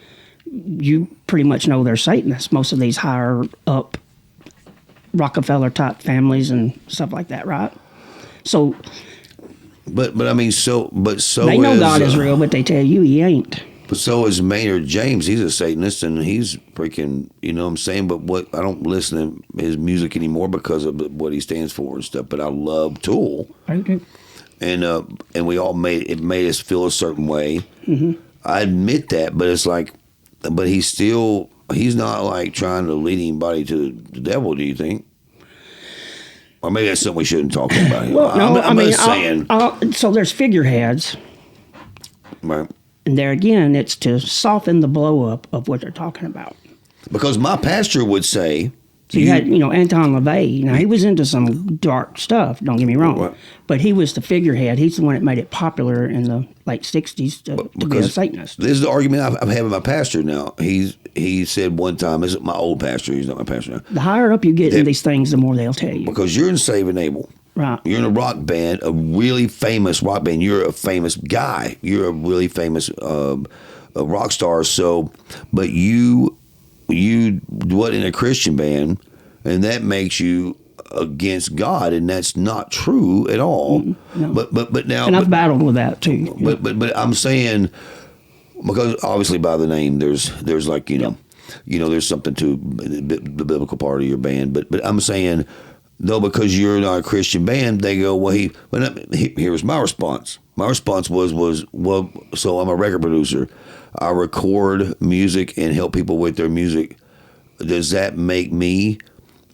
you pretty much know they're Satanists. Most of these higher up Rockefeller type families and stuff like that, right? So But I mean, so they know is, God is real, but they tell you He ain't. But so is Maynard James. He's a Satanist, and he's freaking. You know what I'm saying? But I don't listen to his music anymore because of what he stands for and stuff. But I love Tool. Okay. And we all made us feel a certain way. Mm-hmm. I admit that, but it's like, but he's not like trying to lead anybody to the devil. Do you think? Or maybe that's something we shouldn't talk about. Well, no, I'm just saying. So there's figureheads, Right. and there again, it's to soften the blow up of what they're talking about. Because my pastor would say. So you had, Anton LaVey. Now, he was into some dark stuff, don't get me wrong. Right. But he was the figurehead. He's the one that made it popular in the late 60s to be a Satanist. This is the argument I've had with my pastor now. He said one time, this is my old pastor, he's not my pastor now, The higher up you get in these things, the more they'll tell you. because you're in Saving Abel. Right. You're in a rock band, a really famous rock band. You're a famous guy. You're a really famous rock star. So, but you what in a Christian band, and that makes you against God, and that's not true at all. No. But now, And I've battled with that too. but I'm saying, because obviously by the name there's like there's something to the biblical part of your band. But I'm saying, though, because you're not a Christian band, they go, well, here's my response. My response was, well, so I'm a record producer. I record music and help people with their music. Does that make me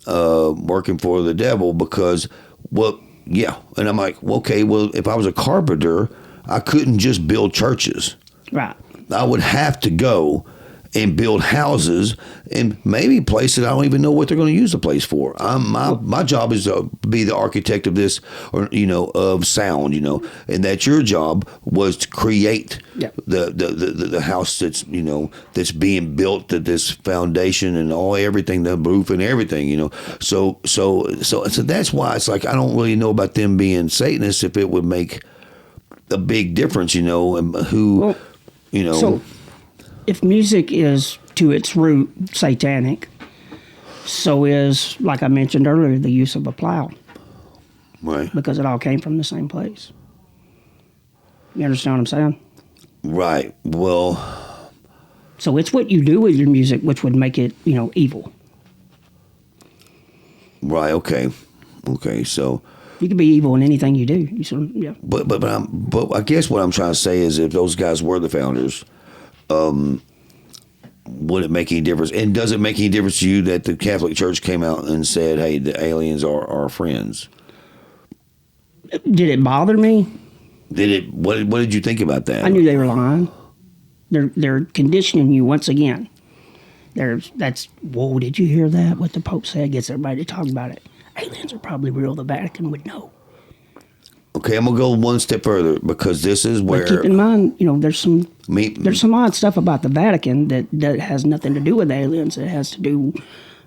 working for the devil? Because, well, yeah. And I'm like, well, okay, well, if I was a carpenter, I couldn't just build churches. Right. I would have to go and build houses and maybe places I don't even know what they're going to use the place for. My job is to be the architect of this, or of sound, and that your job was to create the house that's being built, to this foundation and everything, the roof and everything, So that's why it's like I don't really know about them being Satanists, if it would make a big difference, and who, So if music is to its root satanic, so is, like I mentioned earlier, the use of a plow, Right. because it all came from the same place. You understand what I'm saying? Right. Well, So it's what you do with your music which would make it, evil. right. Okay. So, You can be evil in anything you do. Yeah. but I guess what I'm trying to say is, if those guys were the founders, would it make any difference? And does it make any difference to you that the Catholic Church came out and said, "Hey, the aliens are our friends"? Did it bother me? Did it? What did you think about that? I knew they were lying. They're conditioning you once again. Whoa, did you hear that? What the Pope said gets everybody to talk about it. Aliens are probably real. The Vatican would know. Okay, I'm gonna go one step further, because this is where. But keep in mind, there's some odd stuff about the Vatican that has nothing to do with aliens. It has to do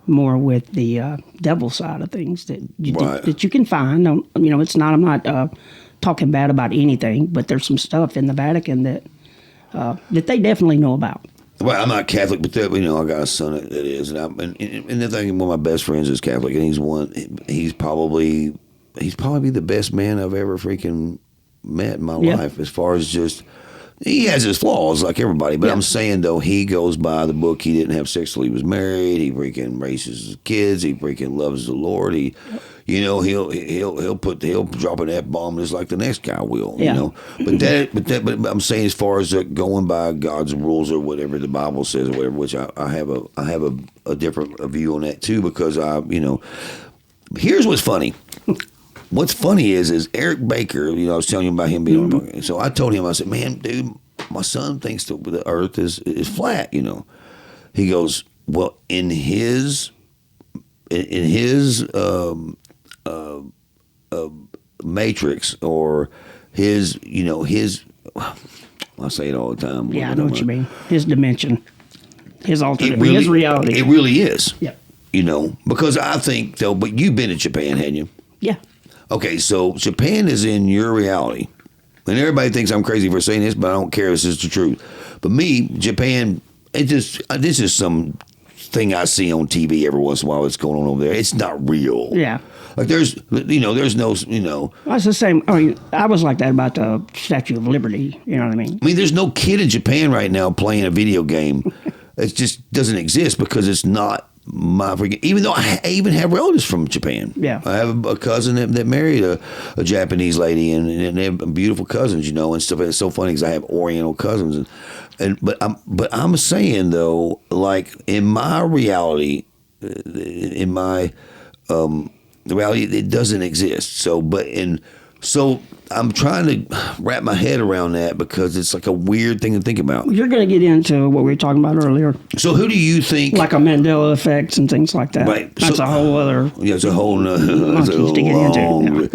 more with the devil side of things that you can find. It's not. I'm not talking bad about anything, but there's some stuff in the Vatican that they definitely know about. Well, I'm not Catholic, but I got a son that is, and the thing, one of my best friends is Catholic, and he's probably the best man I've ever freaking met in my life, as far as just He has his flaws like everybody, but Yeah. I'm saying though he goes by the book. He didn't have sex till he was married. He freaking raises his kids. He freaking loves the Lord. He, you know, he'll drop an F-bomb just like the next guy will. Yeah. You know, but I'm saying as far as going by God's rules or whatever the Bible says or whatever, which I have a different view on that too, because here's what's funny. What's funny is Eric Baker, I was telling you about him being on the podcast. So I told him, I said, man, dude, my son thinks that the earth is flat, He goes, well, in his matrix or his, I say it all the time. Yeah, I know what you mean. His dimension, his alternate, Really, his reality. It really is. Yeah. Because I think, though, but you've been to Japan, hadn't you? Yeah. Okay, so Japan is in your reality. And everybody thinks I'm crazy for saying this, but I don't care. This is the truth. But me, Japan, this is some thing I see on TV every once in a while that's going on over there. It's not real. Yeah. Like there's no, Well, it's the same. I mean, I was like that about the Statue of Liberty. You know what I mean? I mean, there's no kid in Japan right now playing a video game. It just doesn't exist because it's not my freaking. Even though I even have relatives from Japan. Yeah. I have a cousin that married a Japanese lady, and they have beautiful cousins, and stuff. And it's so funny because I have Oriental cousins, but I'm saying though, like in my reality, in my the reality, it doesn't exist. So I'm trying to wrap my head around that because it's like a weird thing to think about. You're going to get into what we were talking about earlier, So who do you think? like a Mandela effects and things like that. Right. That's So- a whole other. Yeah, it's a whole nother. Monkeys to get into,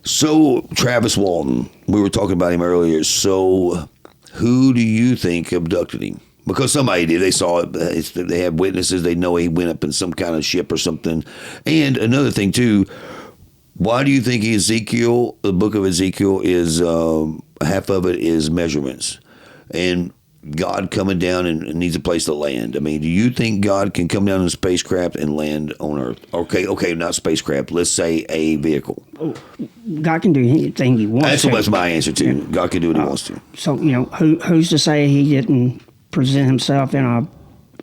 So Travis Walton, we were talking about him earlier. So who do you think abducted him? Because somebody did. They saw it. They have witnesses. They know he went up in some kind of ship or something. And another thing too. Why do you think Ezekiel, the book of Ezekiel, is half of it is measurements, and God coming down and needs a place to land? I mean, do you think God can come down in a spacecraft and land on Earth? Okay, not spacecraft. Let's say a vehicle. God can do anything he wants to. That's my answer too. God can do what he wants to. So, who's to say he didn't present himself in a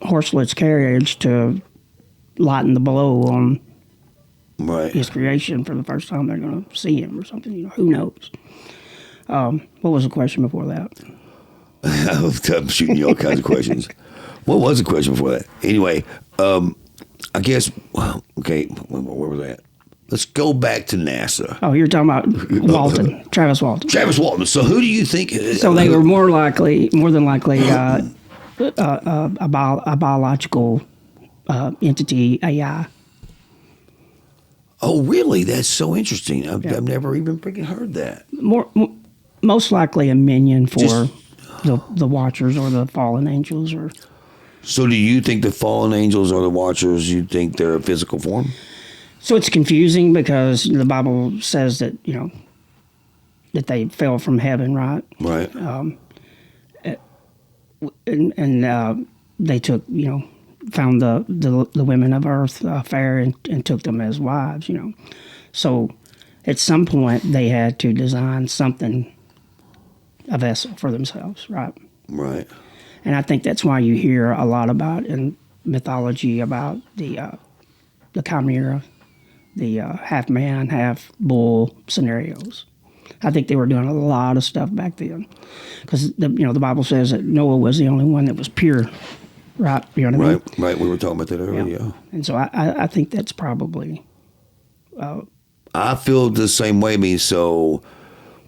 horseless carriage to lighten the blow on Right. his creation for the first time they're going to see him or something? Who knows? What was the question before that? I'm shooting you all kinds of questions. What was the question before that? Anyway, I guess, okay, where was that? Let's go back to NASA. Oh, you're talking about Walton, Travis Walton. Travis Walton. So who do you think? So they were more than likely, a biological entity, AI. Oh, really? That's so interesting. I've never even freaking heard that. Most likely a minion for the Watchers or the fallen angels. Or So do you think the fallen angels or the Watchers, you think they're a physical form? so it's confusing because the Bible says that that they fell from heaven, right? Right. And they took found the women of earth fair and took them as wives. So at some point they had to design something, a vessel for themselves, right? Right. And I think that's why you hear a lot about in mythology about the chimera, the half man, half bull scenarios. I think they were doing a lot of stuff back then, because the Bible says that Noah was the only one that was pure, right? You know what I mean? Right. We were talking about that earlier. Yeah. And so I think that's probably. I feel the same way. So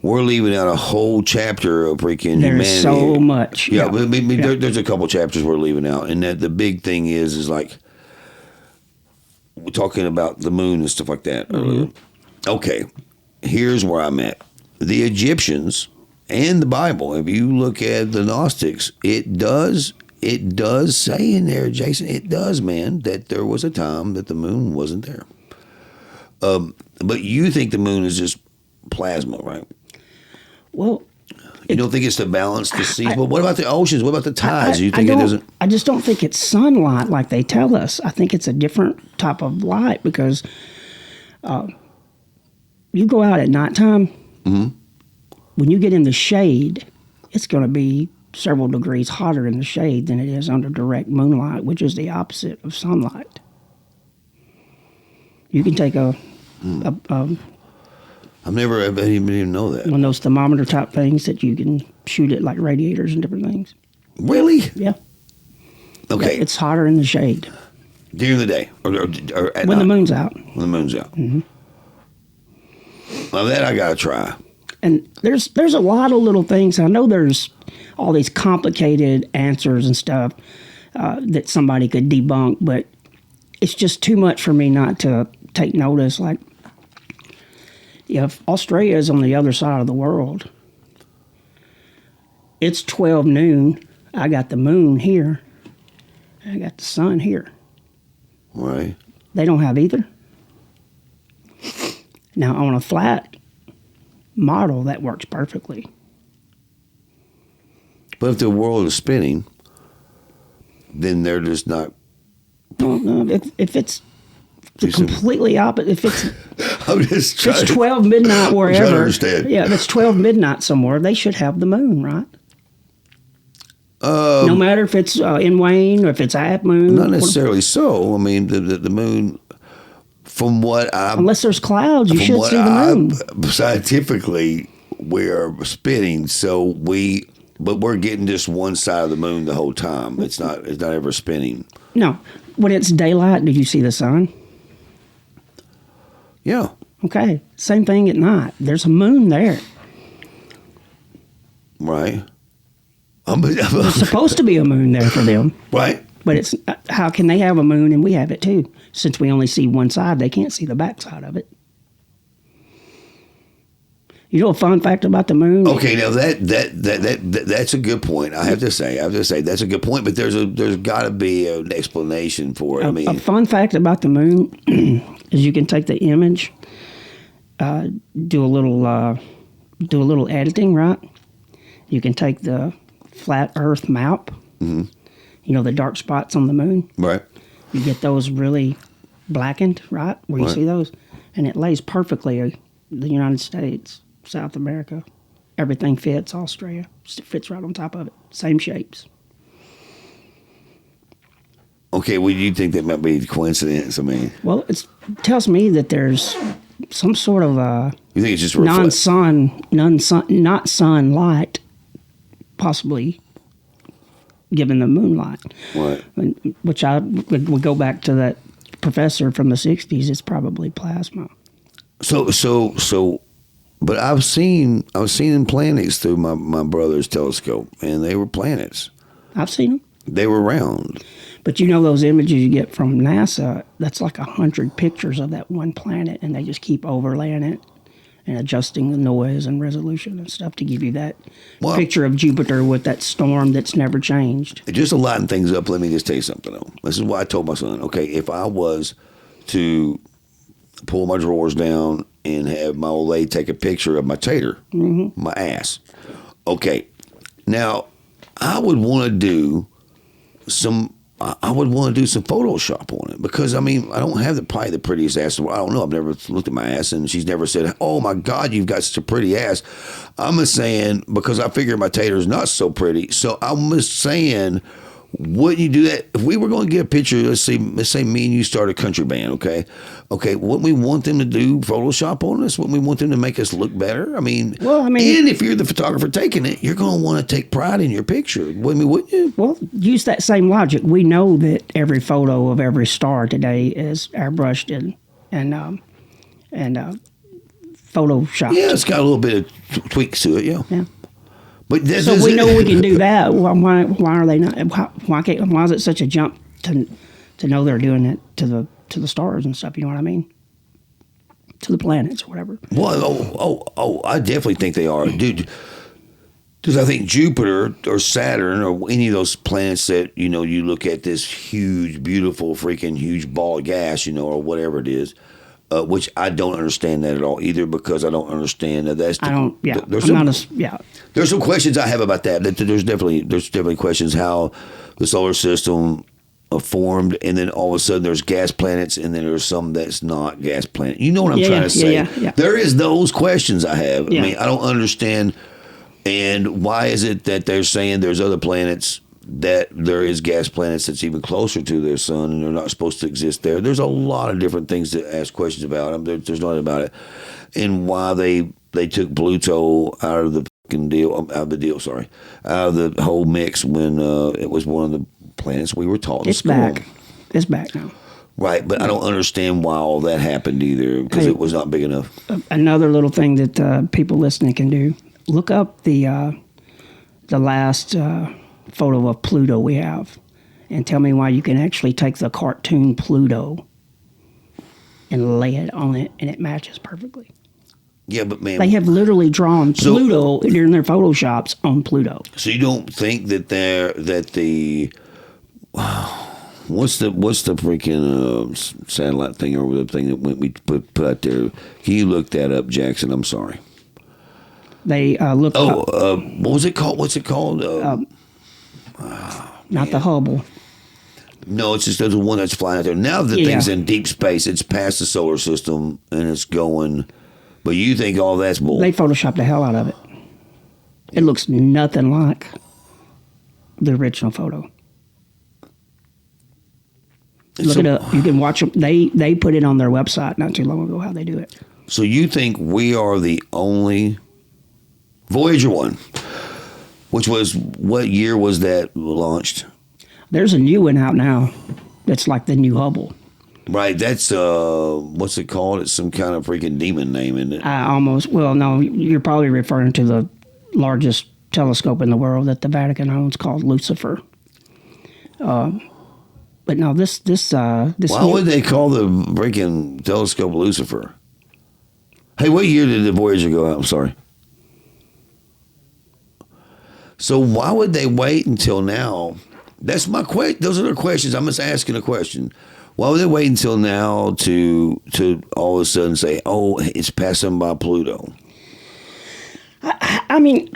we're leaving out a whole chapter of freaking humanity. There's so much. Yeah, but there's a couple chapters we're leaving out, and that the big thing is like we're talking about the moon and stuff like that earlier. Okay, here's where I'm at. The Egyptians and the Bible. If you look at the Gnostics, it does say in there, Jason. It does, man, that there was a time that the moon wasn't there. But you think the moon is just plasma, right? Well, you don't think it's to balance the seas? But what about the oceans? What about the tides? You think it doesn't? I just don't think it's sunlight like they tell us. I think it's a different type of light because you go out at nighttime, when you get in the shade, it's going to be several degrees hotter in the shade than it is under direct moonlight, which is the opposite of sunlight. You can take I didn't even know that. one of those thermometer type things that you can shoot at like radiators and different things. Really? Yeah. Okay. Yeah, it's hotter in the shade During the day or at when night? the moon's out. When the moon's out. Mm-hmm. Well, that I gotta try. And there's a lot of little things. I know there's all these complicated answers and stuff that somebody could debunk, but it's just too much for me not to take notice. Like, if Australia is on the other side of the world, it's 12 noon. I got the moon here. I got the sun here. Right. They don't have either. Now, on a flat model, that works perfectly. But if the world is spinning, then they're just not. Well, no, if it's the completely opposite, if it's I'm just trying. it's 12 midnight wherever. I'm trying to understand. Yeah, if it's 12 midnight somewhere, they should have the moon, right? No matter if it's in wane or if it's half moon. Not necessarily so. I mean, the moon, from what I'm. Unless there's clouds, you should see the moon. Scientifically, we're spinning, but we're getting just one side of the moon the whole time. It's not ever spinning. No. When it's daylight, do you see the sun? Yeah. Okay. Same thing at night. There's a moon there. Right. There's supposed to be a moon there for them. Right. But it's how can they have a moon and we have it too? Since we only see one side, they can't see the back side of it. You know a fun fact about the moon? Okay, now that's a good point. I have to say that's a good point. But there's got to be an explanation for it. A fun fact about the moon is you can take the image, do a little editing, right? You can take the flat Earth map. Mm-hmm. You know the dark spots on the moon. Right. You get those really blackened, right? Where you see those, and it lays perfectly. The United States, South America, everything fits. Australia fits right on top of it. Same shapes. Okay, well, you think that might be a coincidence? I mean, well, it tells me that there's some sort of you think it's just not sunlight, possibly given the moonlight. Right. Which I would go back to that professor from the '60s. It's probably plasma. So, but I was seeing planets through my brother's telescope, and they were planets. I've seen them. They were round. But you know those images you get from NASA, that's like 100 pictures of that one planet, and they just keep overlaying it and adjusting the noise and resolution and stuff to give you that picture of Jupiter with that storm that's never changed. Just to lighten things up, let me just tell you something, though. This is why I told my son, okay, if I was to pull my drawers down and have my old lady take a picture of my tater, my ass. Okay, now I would want to do some Photoshop on it because I mean I don't have probably the prettiest ass. I don't know. I've never looked at my ass and she's never said, "Oh my God, you've got such a pretty ass." I'm just saying because I figure my tater's not so pretty. So I'm just saying, wouldn't you do that if we were going to get a picture? Let's say me and you start a country band, okay? Wouldn't we want them to do Photoshop on us? Wouldn't we want them to make us look better? I mean, and if you're the photographer taking it, you're going to want to take pride in your picture, wouldn't you? Well, use that same logic. We know that every photo of every star today is airbrushed and photoshopped. Yeah, it's got a little bit of tweaks to it, yeah. Yeah. But so we know we can do that. Why are they not? Why is it such a jump to know they're doing it to the stars and stuff? You know what I mean? To the planets or whatever. Well, I definitely think they are, dude. Because I think Jupiter or Saturn or any of those planets that you look at this huge, beautiful, freaking huge ball of gas, or whatever it is. Which I don't understand that at all either because I don't understand that that's. There's some questions I have about that. There's definitely questions how the solar system formed, and then all of a sudden there's gas planets, and then there's some that's not gas planet. You know what I'm trying to say? Yeah. There is those questions I have. Yeah. I mean, I don't understand. And why is it that they're saying there's other planets that there is gas planets that's even closer to their sun and they're not supposed to exist there? There's a lot of different things to ask questions about. There's nothing about it. And why they took Pluto out of the out of the whole mix when it was one of the planets we were taught in It's school. back. It's back now. Right, but I don't understand why all that happened either, because it was not big enough. Another little thing that people listening can do: look up the last photo of Pluto we have, and tell me why you can actually take the cartoon Pluto and lay it on it, and it matches perfectly. Yeah, but man, They have literally drawn Pluto during their photoshops on Pluto. so you don't think that the what's the freaking satellite thing or the thing that we put out there? Can you look that up, Jackson? I'm sorry. They look up, What was it called? What's it called? not the Hubble. No, it's just the one that's flying out there. Now the thing's in deep space. It's past the solar system and it's going. But you think all that's bull? They photoshopped the hell out of it. It looks nothing like the original photo. Look it up. You can watch them. They put it on their website not too long ago how they do it. So you think we are the only Voyager 1, which was, what year was that launched? There's a new one out now that's like the new Hubble. Right, that's, what's it called? It's some kind of freaking demon name, isn't it? No, you're probably referring to the largest telescope in the world that the Vatican owns called Lucifer. But no, this Why would they call the freaking telescope Lucifer? Hey, what year did the Voyager go out? I'm sorry. So why would they wait until now? That's my question. Those are the questions. I'm just asking a question. Why would they wait until now to all of a sudden say, "Oh, it's passing by Pluto"? I mean,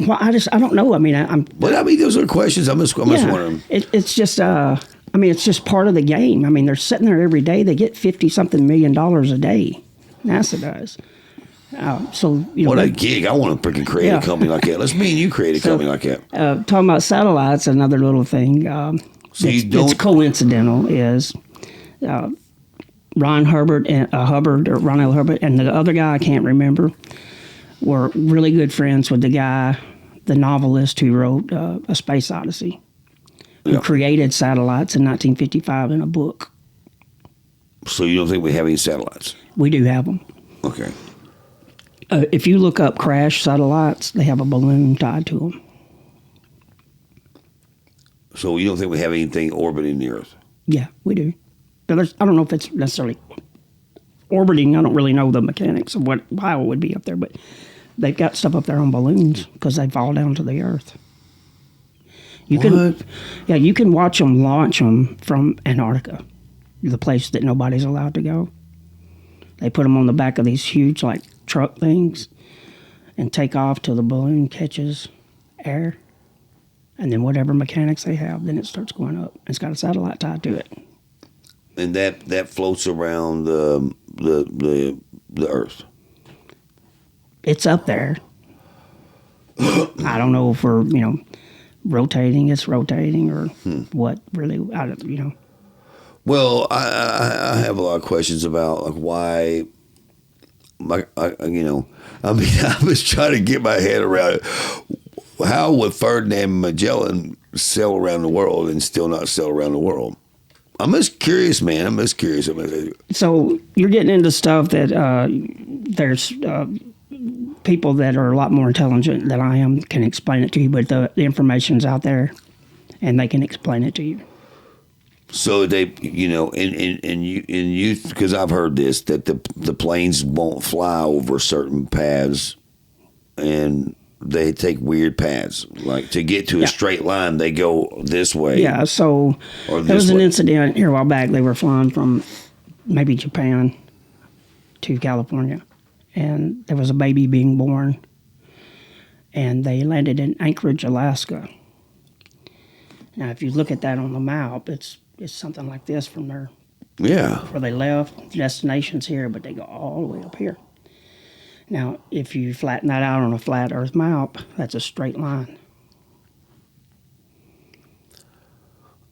well, I don't know. I mean, Those are questions. I'm just wondering. It's just it's just part of the game. I mean, they're sitting there every day. They get $50-something million a day. NASA does. What a gig! I want to freaking create a company like that. Let's me and you create a company like that. Talking about satellites, another little thing. It's coincidental is Ron Hubbard and Ron L. Hubbard and the other guy I can't remember were really good friends with the novelist who wrote A Space Odyssey, who created satellites in 1955 in a book. So you don't think we have any satellites? We do have them. Okay. If you look up crash satellites, they have a balloon tied to them. So you don't think we have anything orbiting the Earth? Yeah, we do. But I don't know if it's necessarily orbiting. I don't really know the mechanics of how it would be up there, but they've got stuff up there on balloons because they fall down to the Earth. You can watch them launch them from Antarctica, the place that nobody's allowed to go. They put them on the back of these huge like truck things and take off till the balloon catches air. And then whatever mechanics they have, then it starts going up. It's got a satellite tied to it. And that floats around the Earth. It's up there. I don't know if we're rotating. It's rotating or what really. I don't. Well, I have a lot of questions about like why. I was trying to get my head around it. How would Ferdinand Magellan sail around the world and still not sail around the world? I'm just curious, man. I'm just curious. So you're getting into stuff that there's people that are a lot more intelligent than I am can explain it to you, but the information's out there, and they can explain it to you. So they, you, because I've heard this that the planes won't fly over certain paths, and they take weird paths. Like to get to a straight line, they go this way. Yeah, so there was an incident here a while back. They were flying from maybe Japan to California, and there was a baby being born, and they landed in Anchorage, Alaska. Now, if you look at that on the map, it's something like this from there. Yeah. Where they left, destination's here, but they go all the way up here. Now, if you flatten that out on a flat Earth map, that's a straight line.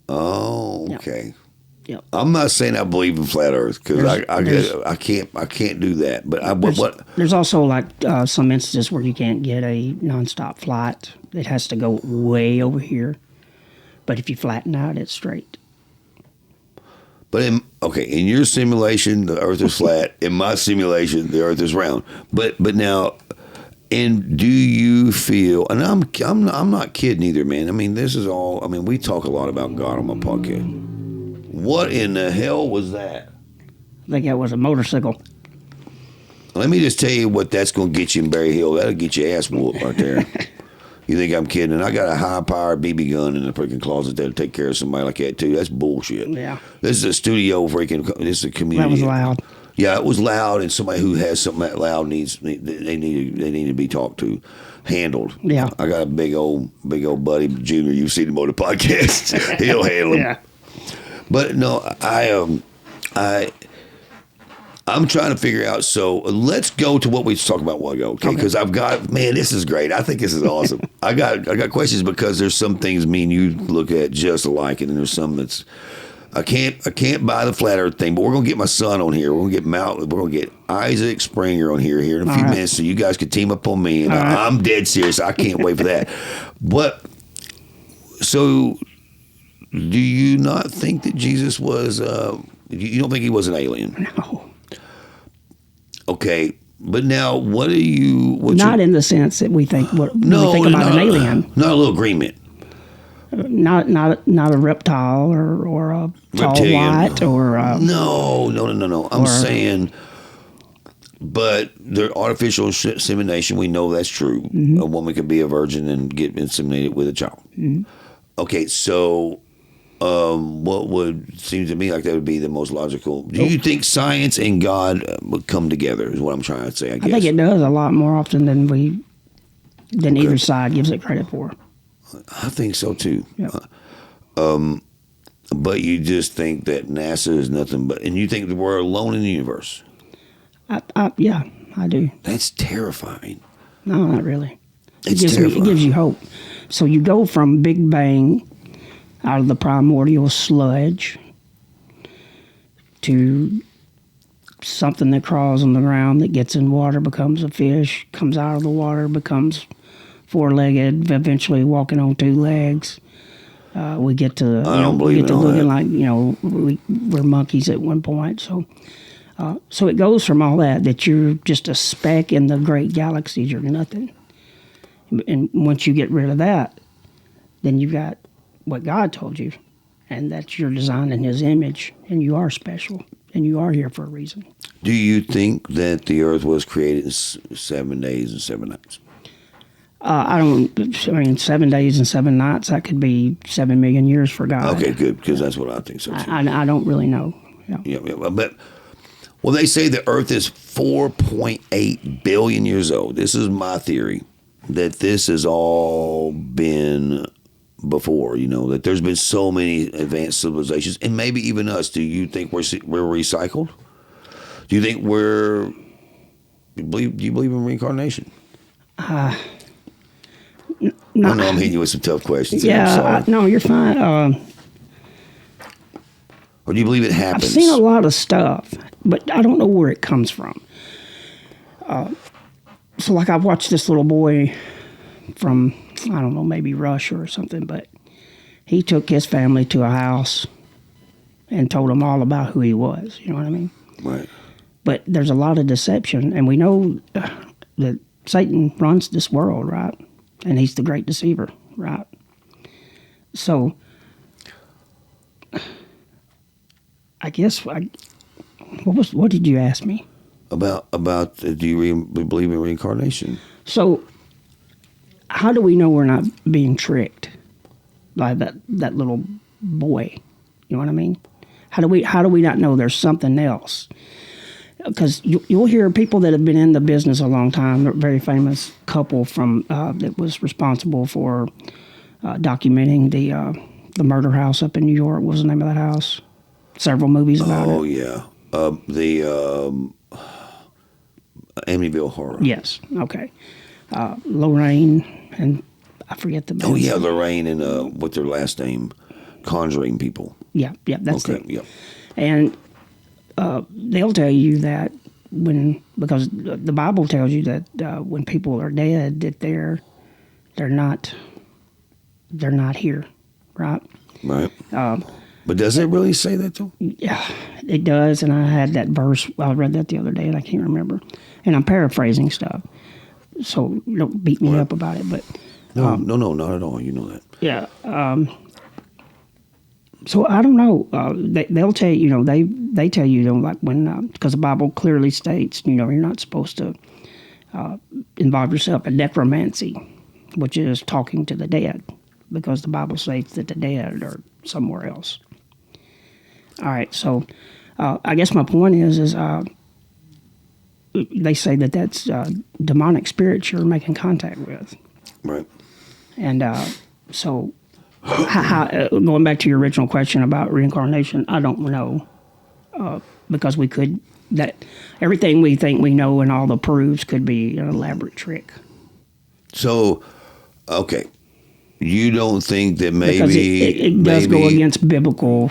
Oh, Yep. okay. Yep. I'm not saying I believe in flat Earth because I can't do that. But what? There's also like some instances where you can't get a nonstop flight. It has to go way over here. But if you flatten out, it's straight. But in your simulation, the Earth is flat. In my simulation, the Earth is round. But now, and do you feel? And I'm not kidding either, man. I mean, this is all. I mean, we talk a lot about God on my podcast. What in the hell was that? I think that was a motorcycle. Let me just tell you what that's going to get you in Berry Hill. That'll get your ass whooped right there. You think I'm kidding? And I got a high-powered BB gun in the freaking closet that'll take care of somebody like that, too. That's bullshit. Yeah. This is a studio freaking... This is a community. That was loud. Yeah, it was loud, and somebody who has something that loud they need to be talked to, handled. Yeah. I got a big old buddy, Junior. You've seen him on the podcast. He'll handle him. Yeah. But no, I'm trying to figure out. So let's go to what we talked about a while ago, okay? Because I've got, man, this is great. I think this is awesome. I got questions because there's some things me and you look at just alike, and then there's some that's I can't buy the flat Earth thing. But we're gonna get my son on here. We're gonna get Isaac Springer on here in a few minutes, so you guys can team up on me. And I'm dead serious. I can't wait for that. But so, do you not think that Jesus was? You don't think he was an alien? No. Okay, but now what do you? Not in the sense that we think. When we think about an alien. Not a little agreement. Not a reptile or a tall Reptilian. white or No. I'm saying, but the artificial insemination, we know that's true. Mm-hmm. A woman could be a virgin and get inseminated with a child. Mm-hmm. Okay, so what would seem to me like that would be the most logical? Do you think science and God would come together? Is what I'm trying to say. I guess. I think it does a lot more often than either side gives it credit for. I think so too. Yep. But you just think that NASA is nothing but, and you think that we're alone in the universe. Yeah, I do. That's terrifying. No, not really. It's terrifying. It gives you hope. So you go from Big Bang out of the primordial sludge to something that crawls on the ground that gets in water, becomes a fish, comes out of the water, becomes four-legged, eventually walking on two legs. We get to looking like we're monkeys at one point. So it goes from all that you're just a speck in the great galaxies. You're nothing. And once you get rid of that, then you've got what God told you, and that you're designed in His image, and you are special, and you are here for a reason. Do you think that the Earth was created in 7 days and 7 nights? I mean, 7 days and 7 nights, that could be 7 million years for God. Okay, good, because that's what I think so too. I don't really know. Yeah, but they say the Earth is 4.8 billion years old. This is my theory, that this has all been before, that there's been so many advanced civilizations, and maybe even us. Do you think we're recycled? Do you think do you believe in reincarnation? No, I'm hitting you with some tough questions. Yeah, no, you're fine. Or do you believe it happens? I've seen a lot of stuff, but I don't know where it comes from. So, like, I've watched this little boy from, I don't know, maybe Russia or something, but he took his family to a house and told them all about who he was. You know what I mean? Right. But there's a lot of deception, and we know that Satan runs this world, right? And he's the great deceiver, right? So, I guess, what did you ask me? About do you believe in reincarnation? So, how do we know we're not being tricked by that little boy? You know what I mean? How do we not know there's something else? Because you'll hear people that have been in the business a long time, a very famous couple from that was responsible for documenting the murder house up in New York. What was the name of that house? Several movies about it. Oh, yeah. Amityville Horror. Yes. Okay. Lorraine and I forget the. Oh yeah, Lorraine and what's their last name? Conjuring people. Yeah. That's Okay. it. Yep. And they'll tell you that because the Bible tells you that when people are dead, that they're not here, right? Right. But does it really say that though? Yeah, it does. And I had that verse. I read that the other day, and I can't remember. And I'm paraphrasing stuff, so don't beat me up about it. But No, not at all. You know that. yeah. So I don't know. They'll tell you. They tell you like when because the Bible clearly states you're not supposed to involve yourself in necromancy, which is talking to the dead, because the Bible states that the dead are somewhere else. All right, so I guess my point is they say that that's demonic spirits you're making contact with. Right. And so going back to your original question about reincarnation, I don't know because everything we think we know and all the proofs could be an elaborate trick. So, okay, you don't think that maybe Because it does go against biblical.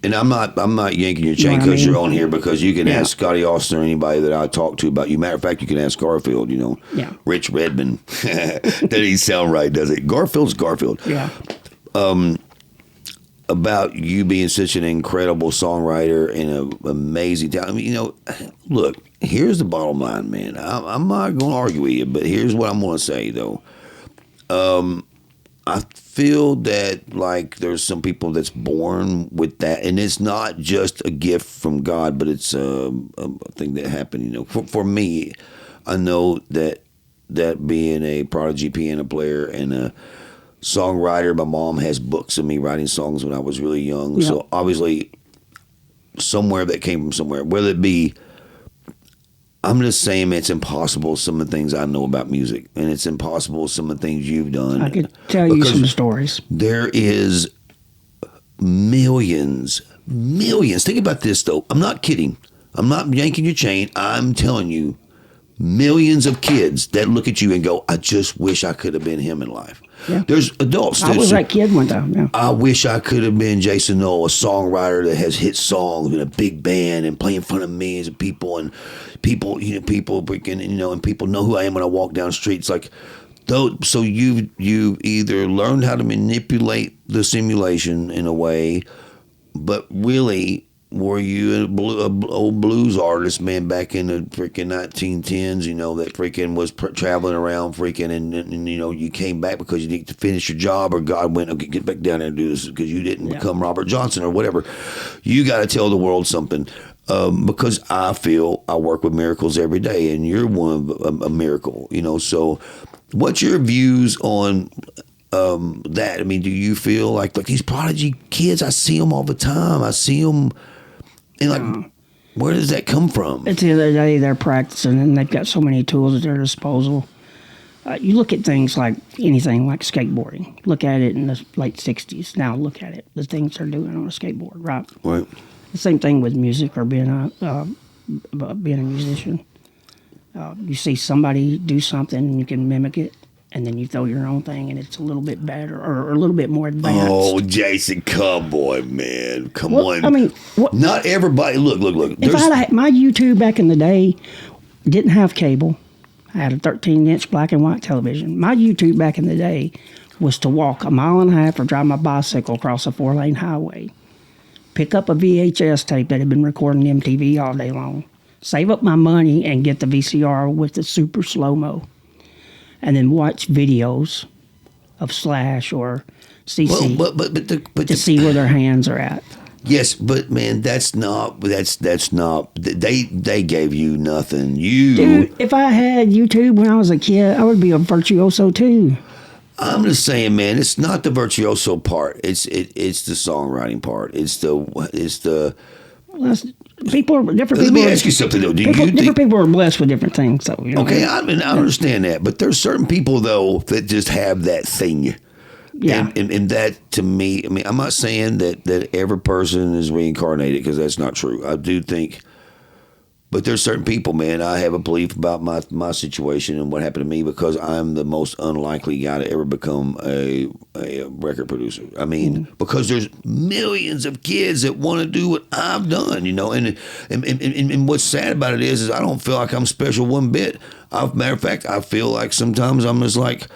And I'm not yanking your chain because you're on here, because you can ask Scotty Austin or anybody that I talk to about you. Matter of fact, you can ask Garfield, Rich Redmond. That doesn't sound right, does it? Garfield's Garfield. Yeah. About you being such an incredible songwriter and an amazing talent. I mean, look, here's the bottom line, man. I'm not going to argue with you, but here's what I'm going to say, though. I feel that like there's some people that's born with that, and it's not just a gift from God, but it's a thing that happened. For me, I know that being a prodigy piano player and a songwriter, my mom has books of me writing songs when I was really young. Yeah. So obviously, somewhere that came from somewhere, whether it be. I'm just saying, man, it's impossible some of the things I know about music, and it's impossible some of the things you've done. I could tell you some stories. There is millions. Think about this, though. I'm not kidding. I'm not yanking your chain. I'm telling you, millions of kids that look at you and go, I just wish I could have been him in life. Yeah. There's adults. I was that kid one time. Yeah. I wish I could have been Jason Null, a songwriter that has hit songs in a big band and play in front of millions of people, and people freaking, and people know who I am when I walk down the street. It's like, so you either learned how to manipulate the simulation in a way, but really, were you an old blues artist, man, back in the freaking 1910s, that freaking was traveling around freaking, and you came back because you needed to finish your job, or God went, okay, get back down there and do this because you didn't become Robert Johnson or whatever. You got to tell the world something, because I feel I work with miracles every day, and you're one of a miracle, so what's your views on that? I mean, do you feel like these prodigy kids, I see them all the time. I see them. And where does that come from? It's the other day they're practicing, and they've got so many tools at their disposal. You look at things like anything like skateboarding. Look at it in the late 60s. Now look at it, the things they're doing on a skateboard, right? Right. The same thing with music or being a musician. You see somebody do something, and you can mimic it, and then you throw your own thing, and it's a little bit better or a little bit more advanced. Oh, Jason, come on, man. Come on. I mean, not everybody. Look. If I had my YouTube back in the day, didn't have cable. I had a 13-inch black and white television. My YouTube back in the day was to walk a mile and a half or drive my bicycle across a 4-lane highway, pick up a VHS tape that had been recording MTV all day long, save up my money and get the VCR with the super slow-mo, and then watch videos of Slash or CC to see where their hands are at. Yes, but man, that's not. They gave you nothing. Dude, if I had YouTube when I was a kid, I would be a virtuoso too. I'm just saying, man, it's not the virtuoso part. It's the songwriting part. It's the. Well, people are different. Let me ask you something though. Different people are blessed with different things. So okay, I understand that, but there's certain people though that just have that thing. Yeah, and that to me, I mean, I'm not saying that every person is reincarnated, because that's not true. I do think, But there's certain people, man. I have a belief about my situation and what happened to me because I'm the most unlikely guy to ever become a record producer. I mean, because there's millions of kids that want to do what I've done, And what's sad about it is I don't feel like I'm special one bit. Matter of fact, I feel like sometimes I'm just like,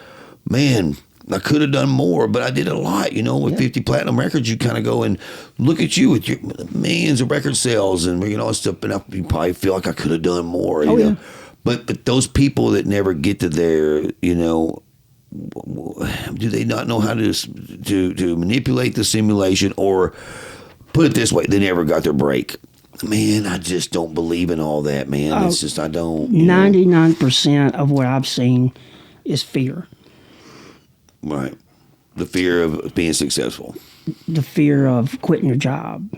man, I could have done more, but I did a lot, with 50 platinum records. You kind of go and look at you with your millions of record sales and, stuff. And you probably feel like I could have done more, Yeah. But those people that never get to there, do they not know how to manipulate the simulation, or put it this way, they never got their break? Man, I just don't believe in all that, man. It's just, I don't. 99% of what I've seen is fear. Right. The fear of being successful. The fear of quitting your job.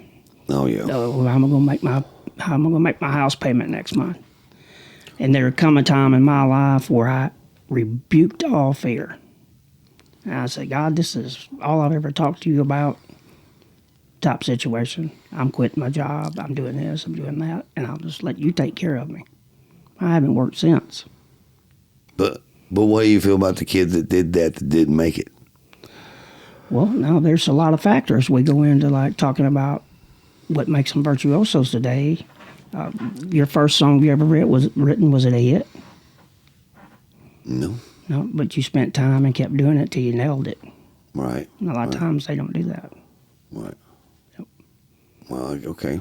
Oh yeah. How am I gonna make my house payment next month? And there come a time in my life where I rebuked all fear. And I said, God, this is all I've ever talked to you about. Top situation. I'm quitting my job. I'm doing this. I'm doing that, and I'll just let you take care of me. I haven't worked since. But what do you feel about the kid that did that didn't make it? Well, now there's a lot of factors. We go into like talking about what makes them virtuosos today. Your first song you ever written, was it a hit? No. No, but you spent time and kept doing it till you nailed it. Right. And a lot of times they don't do that. Right. Yep. Well, okay.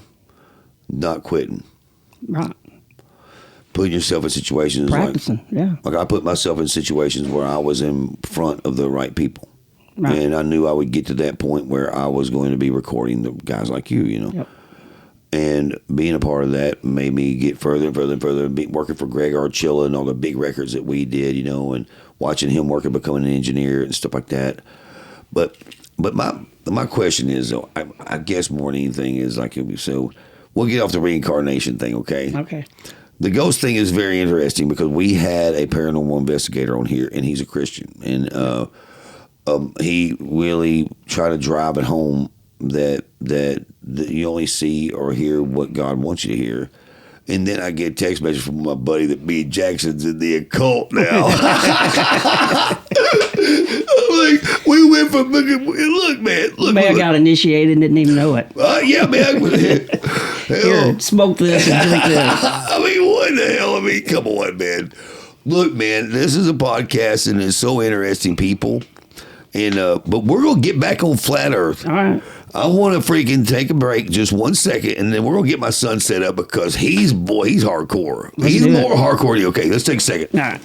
Not quitting. Right. Putting yourself in situations Practicing, yeah. Like I put myself in situations where I was in front of the right people. Right. And I knew I would get to that point where I was going to be recording the guys like you, Yep. And being a part of that made me get further and further and further. Working for Greg Archilla and all the big records that we did, and watching him work and becoming an engineer and stuff like that. But my question is, though, I guess more than anything is like, so we'll get off the reincarnation thing, okay? Okay. The ghost thing is very interesting because we had a paranormal investigator on here, and he's a Christian, and he really tried to drive it home that you only see or hear what God wants you to hear. And then I get a text message from my buddy that me and Jackson's in the occult now. I'm like, we went from look, man. Man got initiated and didn't even know it. Yeah, man. Here, smoke this and drink this. I mean, what the hell? I mean, come on, man. Look, man, this is a podcast and it's so interesting, people. And but we're gonna get back on flat Earth. All right. I want to freaking take a break, just 1 second, and then we're gonna get my son set up because he's hardcore. He's more hardcore than you. Okay, let's take a second. All right.